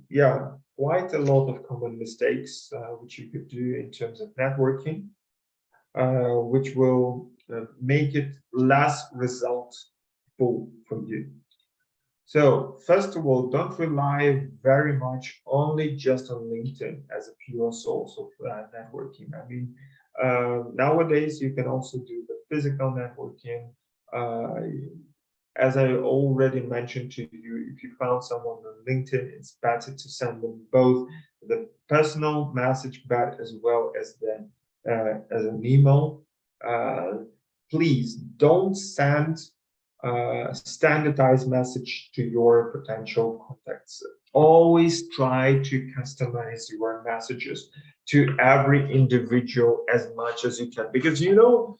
Speaker 1: yeah, quite a lot of common mistakes which you could do in terms of networking, which will make it less resultful for you. So first of all, don't rely very much only just on LinkedIn as a pure source of networking. I mean, nowadays you can also do the physical networking. As I already mentioned to you, if you found someone on LinkedIn, it's better to send them both the personal message back as well as the as an email. Please don't send standardized message to your potential contacts. Always try to customize your messages to every individual as much as you can, because you know,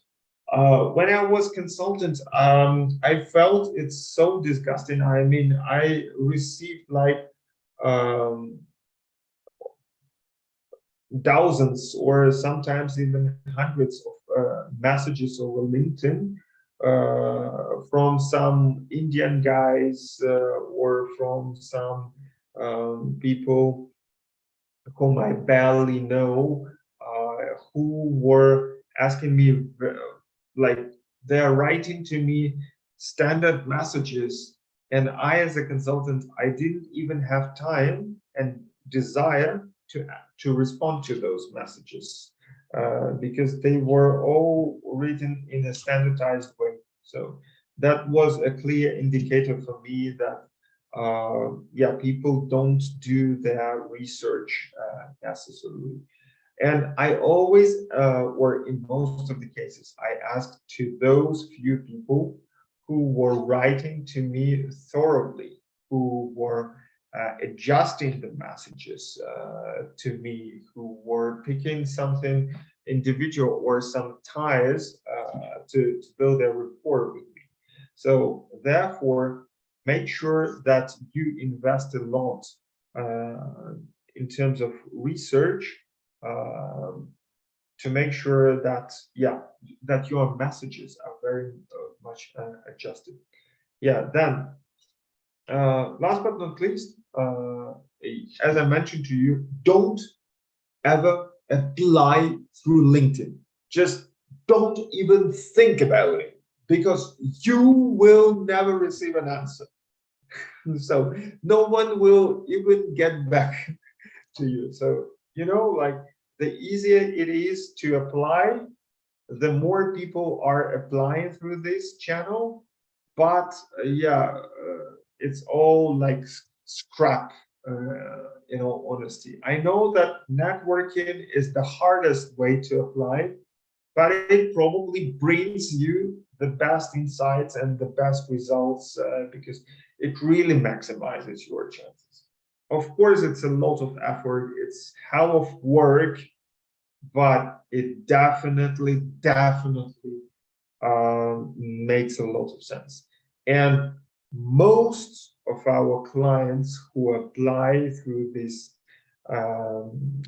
Speaker 1: when I was consultant, I felt it's so disgusting. I mean, I received like thousands or sometimes even hundreds of messages over LinkedIn from some Indian guys or from some people whom I barely know, who were asking me, like, they're writing to me standard messages, and I, as a consultant, I didn't even have time and desire to respond to those messages because they were all written in a standardized way. So that was a clear indicator for me that yeah, people don't do their research necessarily. And I always, or in most of the cases, I asked to those few people who were writing to me thoroughly, who were adjusting the messages to me, who were picking something individual or some ties to build a rapport with me. So therefore, make sure that you invest a lot in terms of research to make sure that, yeah, that your messages are very much adjusted. Yeah, then last but not least, as I mentioned to you, don't ever apply through LinkedIn. Just don't even think about it, because you will never receive an answer. So no one will even get back to you. So, you know, like, the easier it is to apply, the more people are applying through this channel. But yeah, it's all like scrap, in all honesty. I know that networking is the hardest way to apply, but it probably brings you the best insights and the best results because it really maximizes your chances. Of course, it's a lot of effort, it's hell of work, but it definitely makes a lot of sense. And most of our clients who apply through this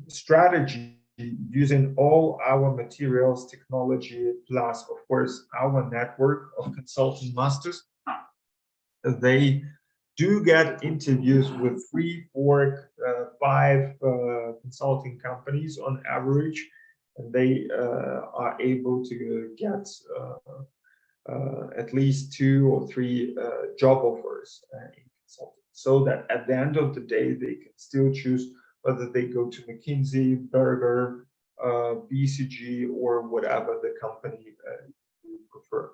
Speaker 1: strategy, using all our materials, technology, plus of course our network of consulting masters, they do get interviews with 3, 4, 5 consulting companies on average, and they are able to get at least 2 or 3 job offers in consulting, so that at the end of the day they can still choose whether they go to McKinsey, Berger, BCG, or whatever the company you prefer.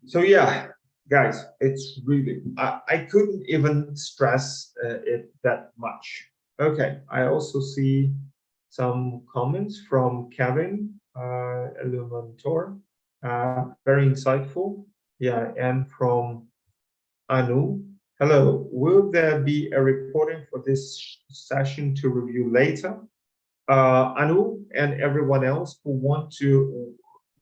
Speaker 1: So yeah, guys, it's really, I couldn't even stress it that much. Okay, I also see some comments from Kevin Illuminator, very insightful. Yeah, and from Anu. Hello, will there be a recording for this session to review later? Anu and everyone else who want to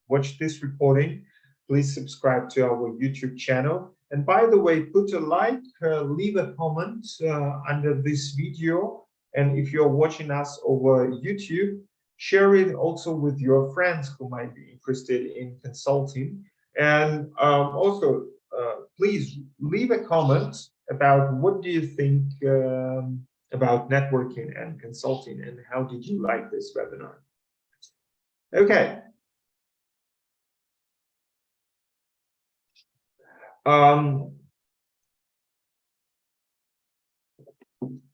Speaker 1: watch this recording, please subscribe to our YouTube channel. And by the way, put a like, leave a comment under this video. And if you're watching us over YouTube, share it also with your friends who might be interested in consulting. And also, please leave a comment about what do you think about networking and consulting, and how did you like this webinar? Okay.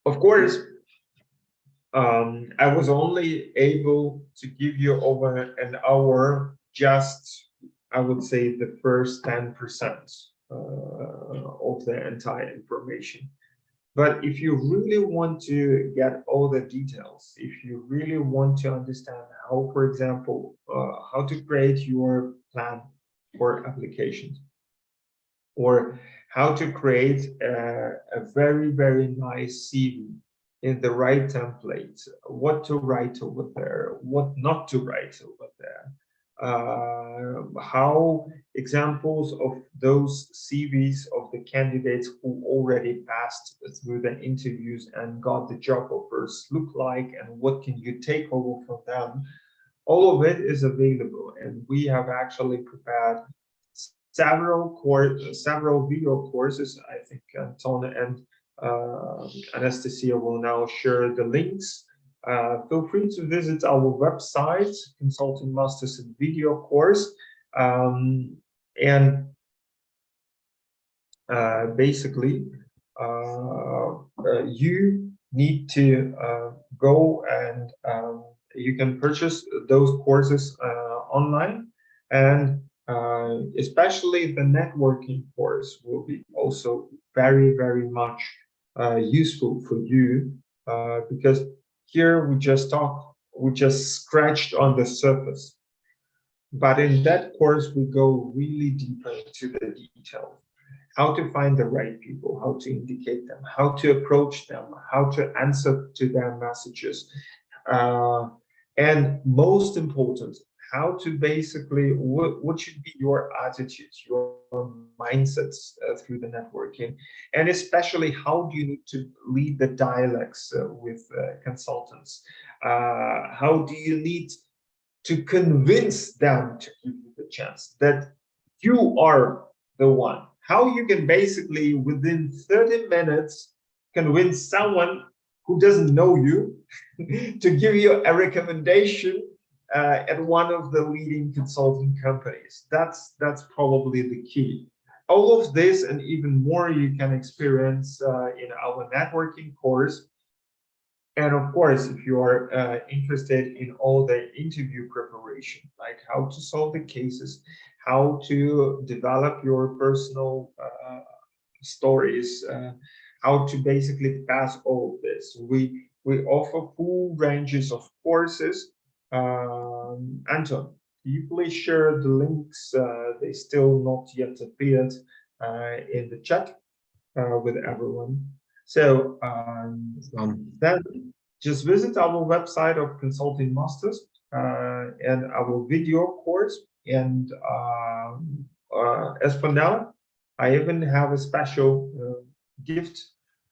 Speaker 1: Of course, I was only able to give you over an hour, just, I would say, the first 10% of the entire information. But if you really want to get all the details, if you really want to understand how, for example, how to create your plan for applications, or how to create a very, very nice CV in the right template, what to write over there, what not to write over there, how examples of those CVs of the candidates who already passed through the interviews and got the job offers look like, and what can you take over from them. All of it is available, and we have actually prepared several video courses. I think Anton and Anastasia will now share the links. Feel free to visit our website, Consulting Masters in Video course, and basically you need to go and you can purchase those courses online, and especially the networking course will be also very, very much useful for you, because here we just scratched on the surface. But in that course, we go really deeper into the details. How to find the right people, how to indicate them, how to approach them, how to answer to their messages. And most important, how to basically, what should be your attitude, your mindsets through the networking, and especially how do you need to lead the dialogues with consultants? How do you need to convince them to give you the chance that you are the one? How you can basically within 30 minutes convince someone who doesn't know you to give you a recommendation at one of the leading consulting companies. That's probably the key. All of this and even more you can experience in our networking course. And of course, if you are interested in all the interview preparation, like how to solve the cases, how to develop your personal stories, how to basically pass all of this, we offer full ranges of courses. Anton, can you please share the links? They still not yet appeared in the chat with everyone. So then just visit our website of Consulting Masters and our video course. And as for now, I even have a special gift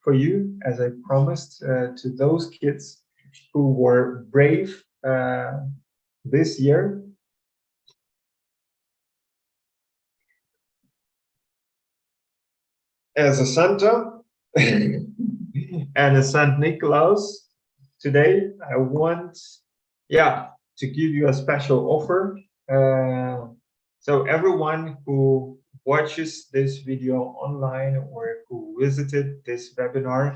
Speaker 1: for you, as I promised to those kids who were brave this year. As a Santa and a Saint Nicholas, today I want, to give you a special offer. So everyone who watches this video online or who visited this webinar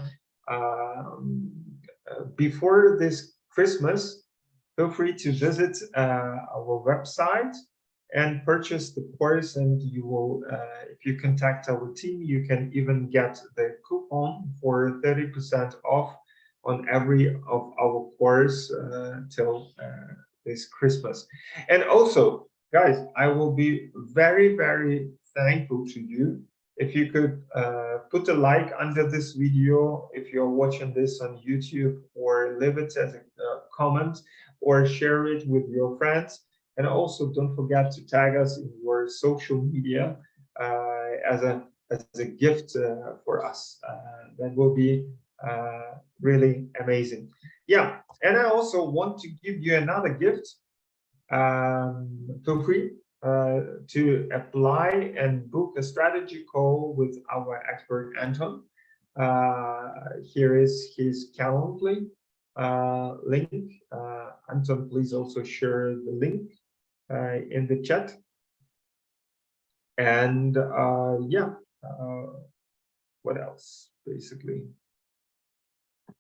Speaker 1: before this Christmas, feel free to visit our website and purchase the course, and you will, if you contact our team, you can even get the coupon for 30% off on every of our course till this Christmas. And also, guys, I will be very, very thankful to you if you could put a like under this video if you're watching this on YouTube, or leave it as a comment, or share it with your friends. And also don't forget to tag us in your social media as a gift for us. That will be really amazing. Yeah, and I also want to give you another gift. Feel free to apply and book a strategy call with our expert Anton. Here is his Calendly link. Anton, please also share the link in the chat. And yeah, what else? Basically,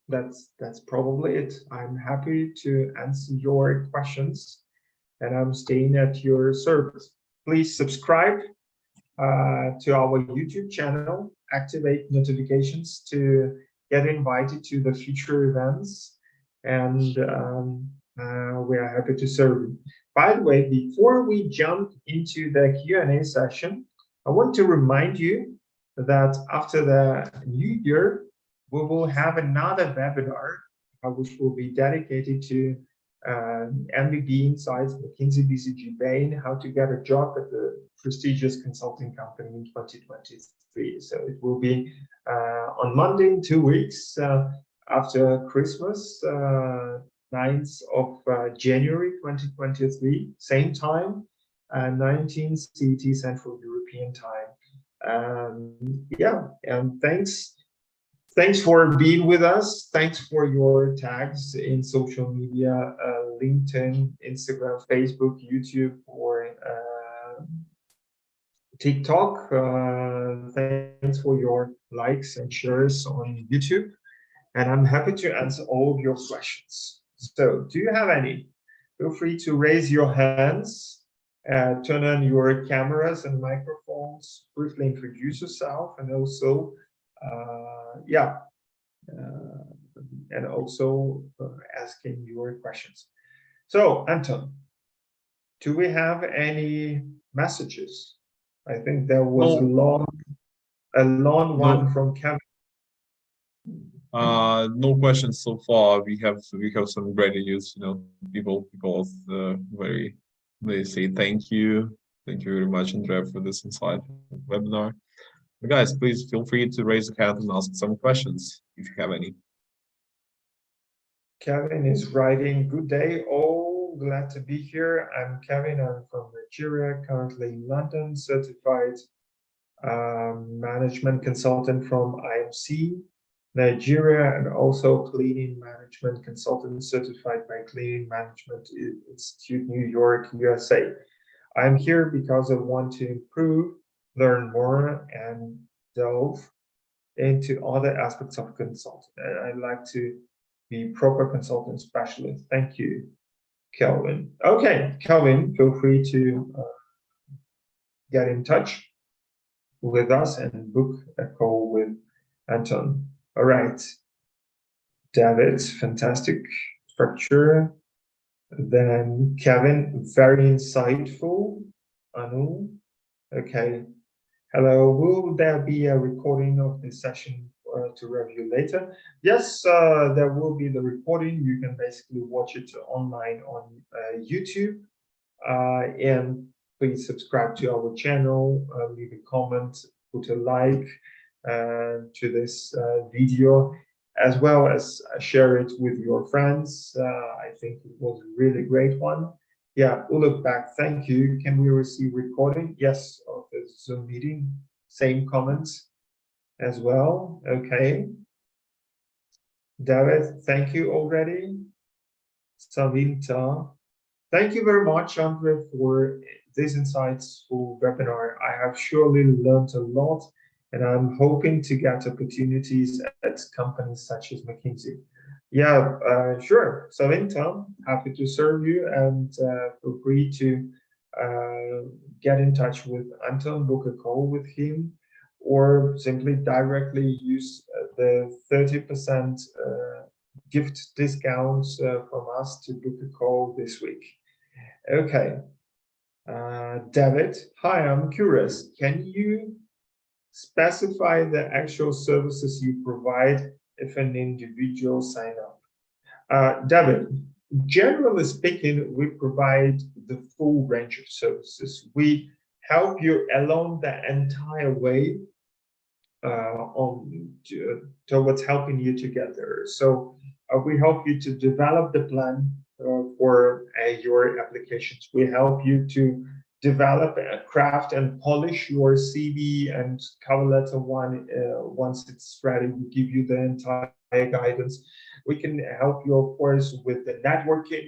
Speaker 1: that's probably it. I'm happy to answer your questions, and I'm staying at your service. Please subscribe to our YouTube channel, activate notifications to get invited to the future events, and we are happy to serve you. By the way, before we jump into the Q&A session, I want to remind you that after the new year, we will have another webinar which will be dedicated to MBB Insights, McKinsey BCG Bain, how to get a job at the prestigious consulting company in 2023. So it will be on Monday in 2 weeks after Christmas, 9th of January 2023, same time, 19 CET Central European time. Yeah, and thanks for being with us. Thanks for your tags in social media, LinkedIn, Instagram, Facebook, YouTube, or TikTok. Thanks for your likes and shares on YouTube. And I'm happy to answer all of your questions. So do you have any? Feel free to raise your hands, turn on your cameras and microphones, briefly introduce yourself, and also yeah, and also asking your questions. So, Anton, do we have any messages? I think there was a long one from Kevin.
Speaker 3: No questions so far. We have some great news. You know, people they say thank you very much, Andrea, for this insight webinar. But guys, please feel free to raise a hand and ask some questions if you have any.
Speaker 1: Kevin is writing, good day, all, glad to be here. I'm Kevin, I'm from Nigeria, currently in London, certified management consultant from IMC, Nigeria, and also cleaning management consultant certified by Cleaning Management Institute, New York, USA. I'm here because I want to improve, learn more, and delve into other aspects of consulting. And I'd like to be proper consultant specialist. Thank you, Kelvin. Okay, Kelvin, feel free to get in touch with us and book a call with Anton. All right, David, fantastic structure. Then Kevin, very insightful. Anu, okay. Hello, will there be a recording of this session to review later? Yes, there will be the recording. You can basically watch it online on YouTube. And please subscribe to our channel, leave a comment, put a like to this video, as well as share it with your friends. I think it was a really great one. Yeah, we'll look back. Thank you. Can we receive recording? Yes, of the Zoom meeting. Same comments as well. Okay. David, thank you already. Savinta, thank you very much, Andre, for this insightful webinar. I have surely learned a lot, and I'm hoping to get opportunities at companies such as McKinsey. Yeah, sure. Savinta, happy to serve you, and feel free to get in touch with Anton, book a call with him, or simply directly use the 30% gift discounts from us to book a call this week. Okay. David, hi, I'm curious. Can you specify the actual services you provide if an individual sign up. David, generally speaking, we provide the full range of services. We help you along the entire way towards helping you to get there. So we help you to develop the plan for your applications. We help you to develop, craft, and polish your CV and cover letter once it's ready. We give you the entire guidance. We can help you, of course, with the networking,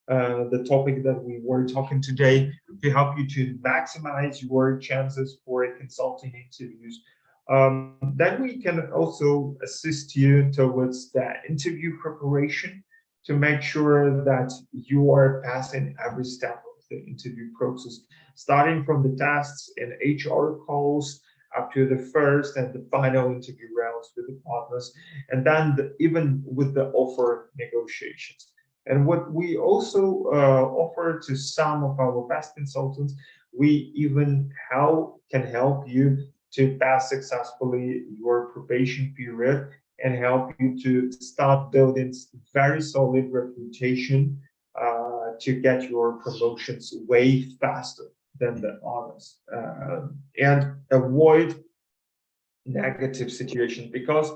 Speaker 1: the topic that we were talking today, to help you to maximize your chances for consulting interviews. Then we can also assist you towards the interview preparation to make sure that you are passing every step of the interview process, starting from the tests and HR calls up to the first and the final interview rounds with the partners, and then even with the offer negotiations. And what we also offer to some of our best consultants, we even can help you to pass successfully your probation period and help you to start building very solid reputation to get your promotions way faster than the others, and avoid negative situations, because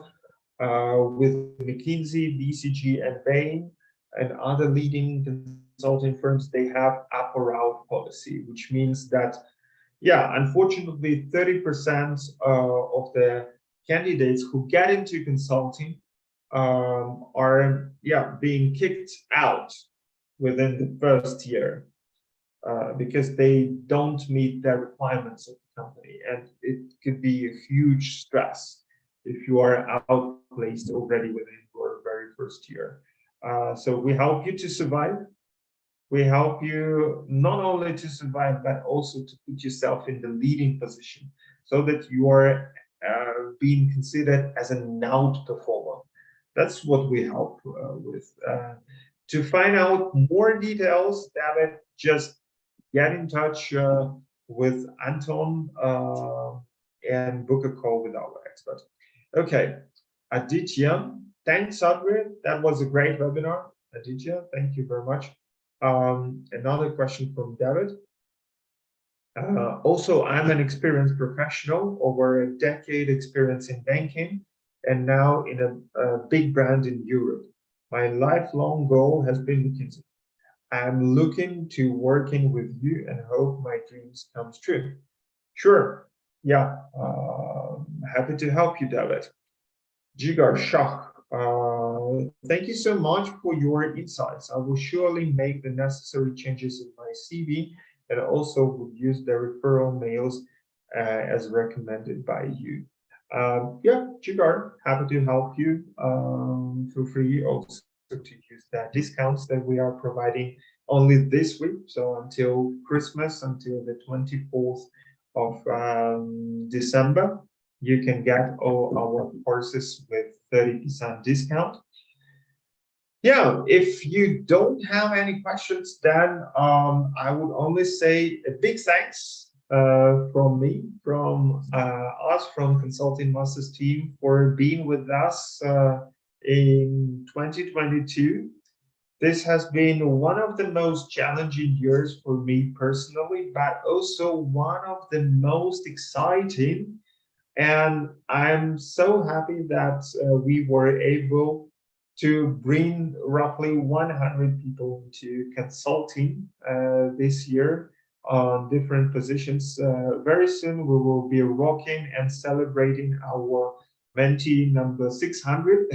Speaker 1: with McKinsey, BCG, and Bain, and other leading consulting firms, they have up or out policy, which means that, yeah, unfortunately, 30% of the candidates who get into consulting are being kicked out within the first year because they don't meet the requirements of the company, and it could be a huge stress if you are outplaced already within your very first year. So we help you to survive. We help you not only to survive, but also to put yourself in the leading position so that you are being considered as an outperformer. That's what we help with. To find out more details, David, just get in touch with Anton and book a call with our expert. Okay, Aditya, thanks, Adrian. That was a great webinar. Aditya, thank you very much. Another question from David. Also, I'm an experienced professional, over a decade experience in banking, and now in a big brand in Europe. My lifelong goal has been McKinsey. I'm looking to working with you and hope my dreams comes true. Sure, yeah, happy to help you, David. Jigar Shah, thank you so much for your insights. I will surely make the necessary changes in my CV, and also will use the referral mails as recommended by you. Yeah, Jigar, happy to help you. Feel free also to use the discounts that we are providing only this week, so until Christmas, until the 24th of December. You can get all our courses with 30% discount. Yeah, if you don't have any questions, then I would only say a big thanks from me, from us, from Consulting Masters team, for being with us in 2022. This has been one of the most challenging years for me personally, but also one of the most exciting. And I'm so happy that we were able to bring roughly 100 people into consulting this year on different positions. Very soon we will be rocking and celebrating our mentee number 600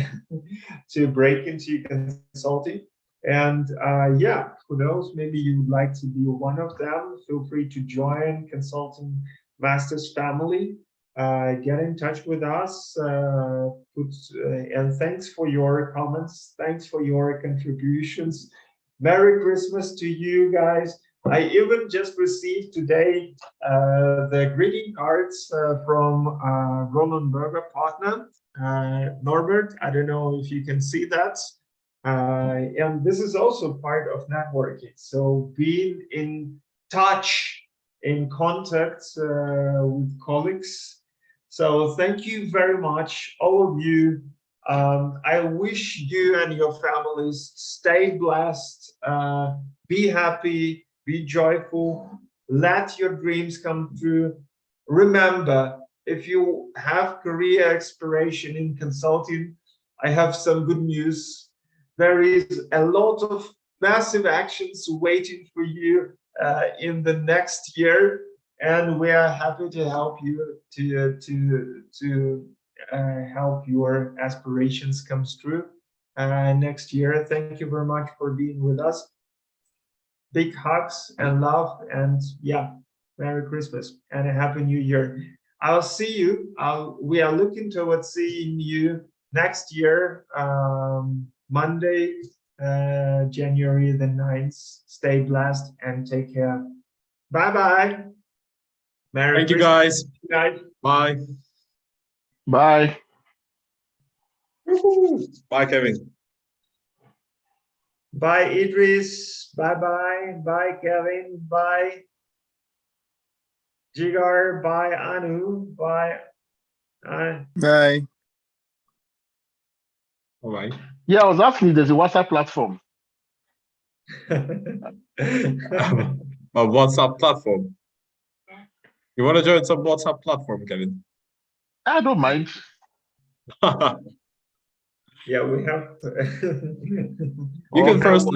Speaker 1: to break into consulting. And yeah, who knows, maybe you would like to be one of them. Feel free to join Consulting Masters family. Get in touch with us, and thanks for your comments. Thanks for your contributions. Merry Christmas to you guys. I even just received today the greeting cards from Roland Berger partner, Norbert. I don't know if you can see that. And this is also part of networking. So being in touch, in contact with colleagues. So thank you very much, all of you. I wish you and your families stay blessed, be happy, be joyful, let your dreams come true. Remember, if you have career aspiration in consulting, I have some good news. There is a lot of massive actions waiting for you in the next year, and we are happy to help you to help your aspirations comes true next year. Thank you very much for being with us. Big hugs and love, and yeah, Merry Christmas and a Happy New Year. I'll see you. We are looking towards seeing you next year, Monday, January the 9th. Stay blessed and take care. Bye-bye. Merry
Speaker 3: Thank you,
Speaker 1: Christmas.
Speaker 3: guys. Bye.
Speaker 2: Bye.
Speaker 3: Bye, Kevin.
Speaker 1: Bye, Idris. Bye-bye. Bye, Kevin. Bye, Jigar. Bye, Anu. Bye.
Speaker 4: Bye.
Speaker 3: All right.
Speaker 2: Yeah, I was asking, there's a WhatsApp platform.
Speaker 3: A WhatsApp platform. You want to join some WhatsApp platform, Kevin?
Speaker 2: I don't mind.
Speaker 1: Yeah, we have to.
Speaker 3: You can first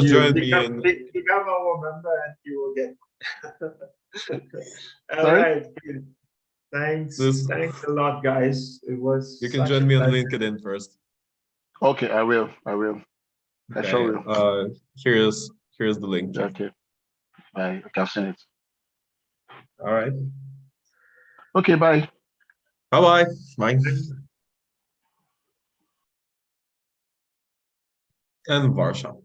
Speaker 3: join me
Speaker 1: become
Speaker 3: in.
Speaker 1: become our member and you will get. All
Speaker 2: Sorry?
Speaker 1: right. Good. Thanks. Thanks a lot, guys. It was.
Speaker 3: You can join me on LinkedIn first.
Speaker 2: Okay, I will. I sure will.
Speaker 3: Here's the link.
Speaker 2: Okay. I can send it.
Speaker 3: All right.
Speaker 2: Okay, bye.
Speaker 3: Bye-bye. Bye. And Warsaw.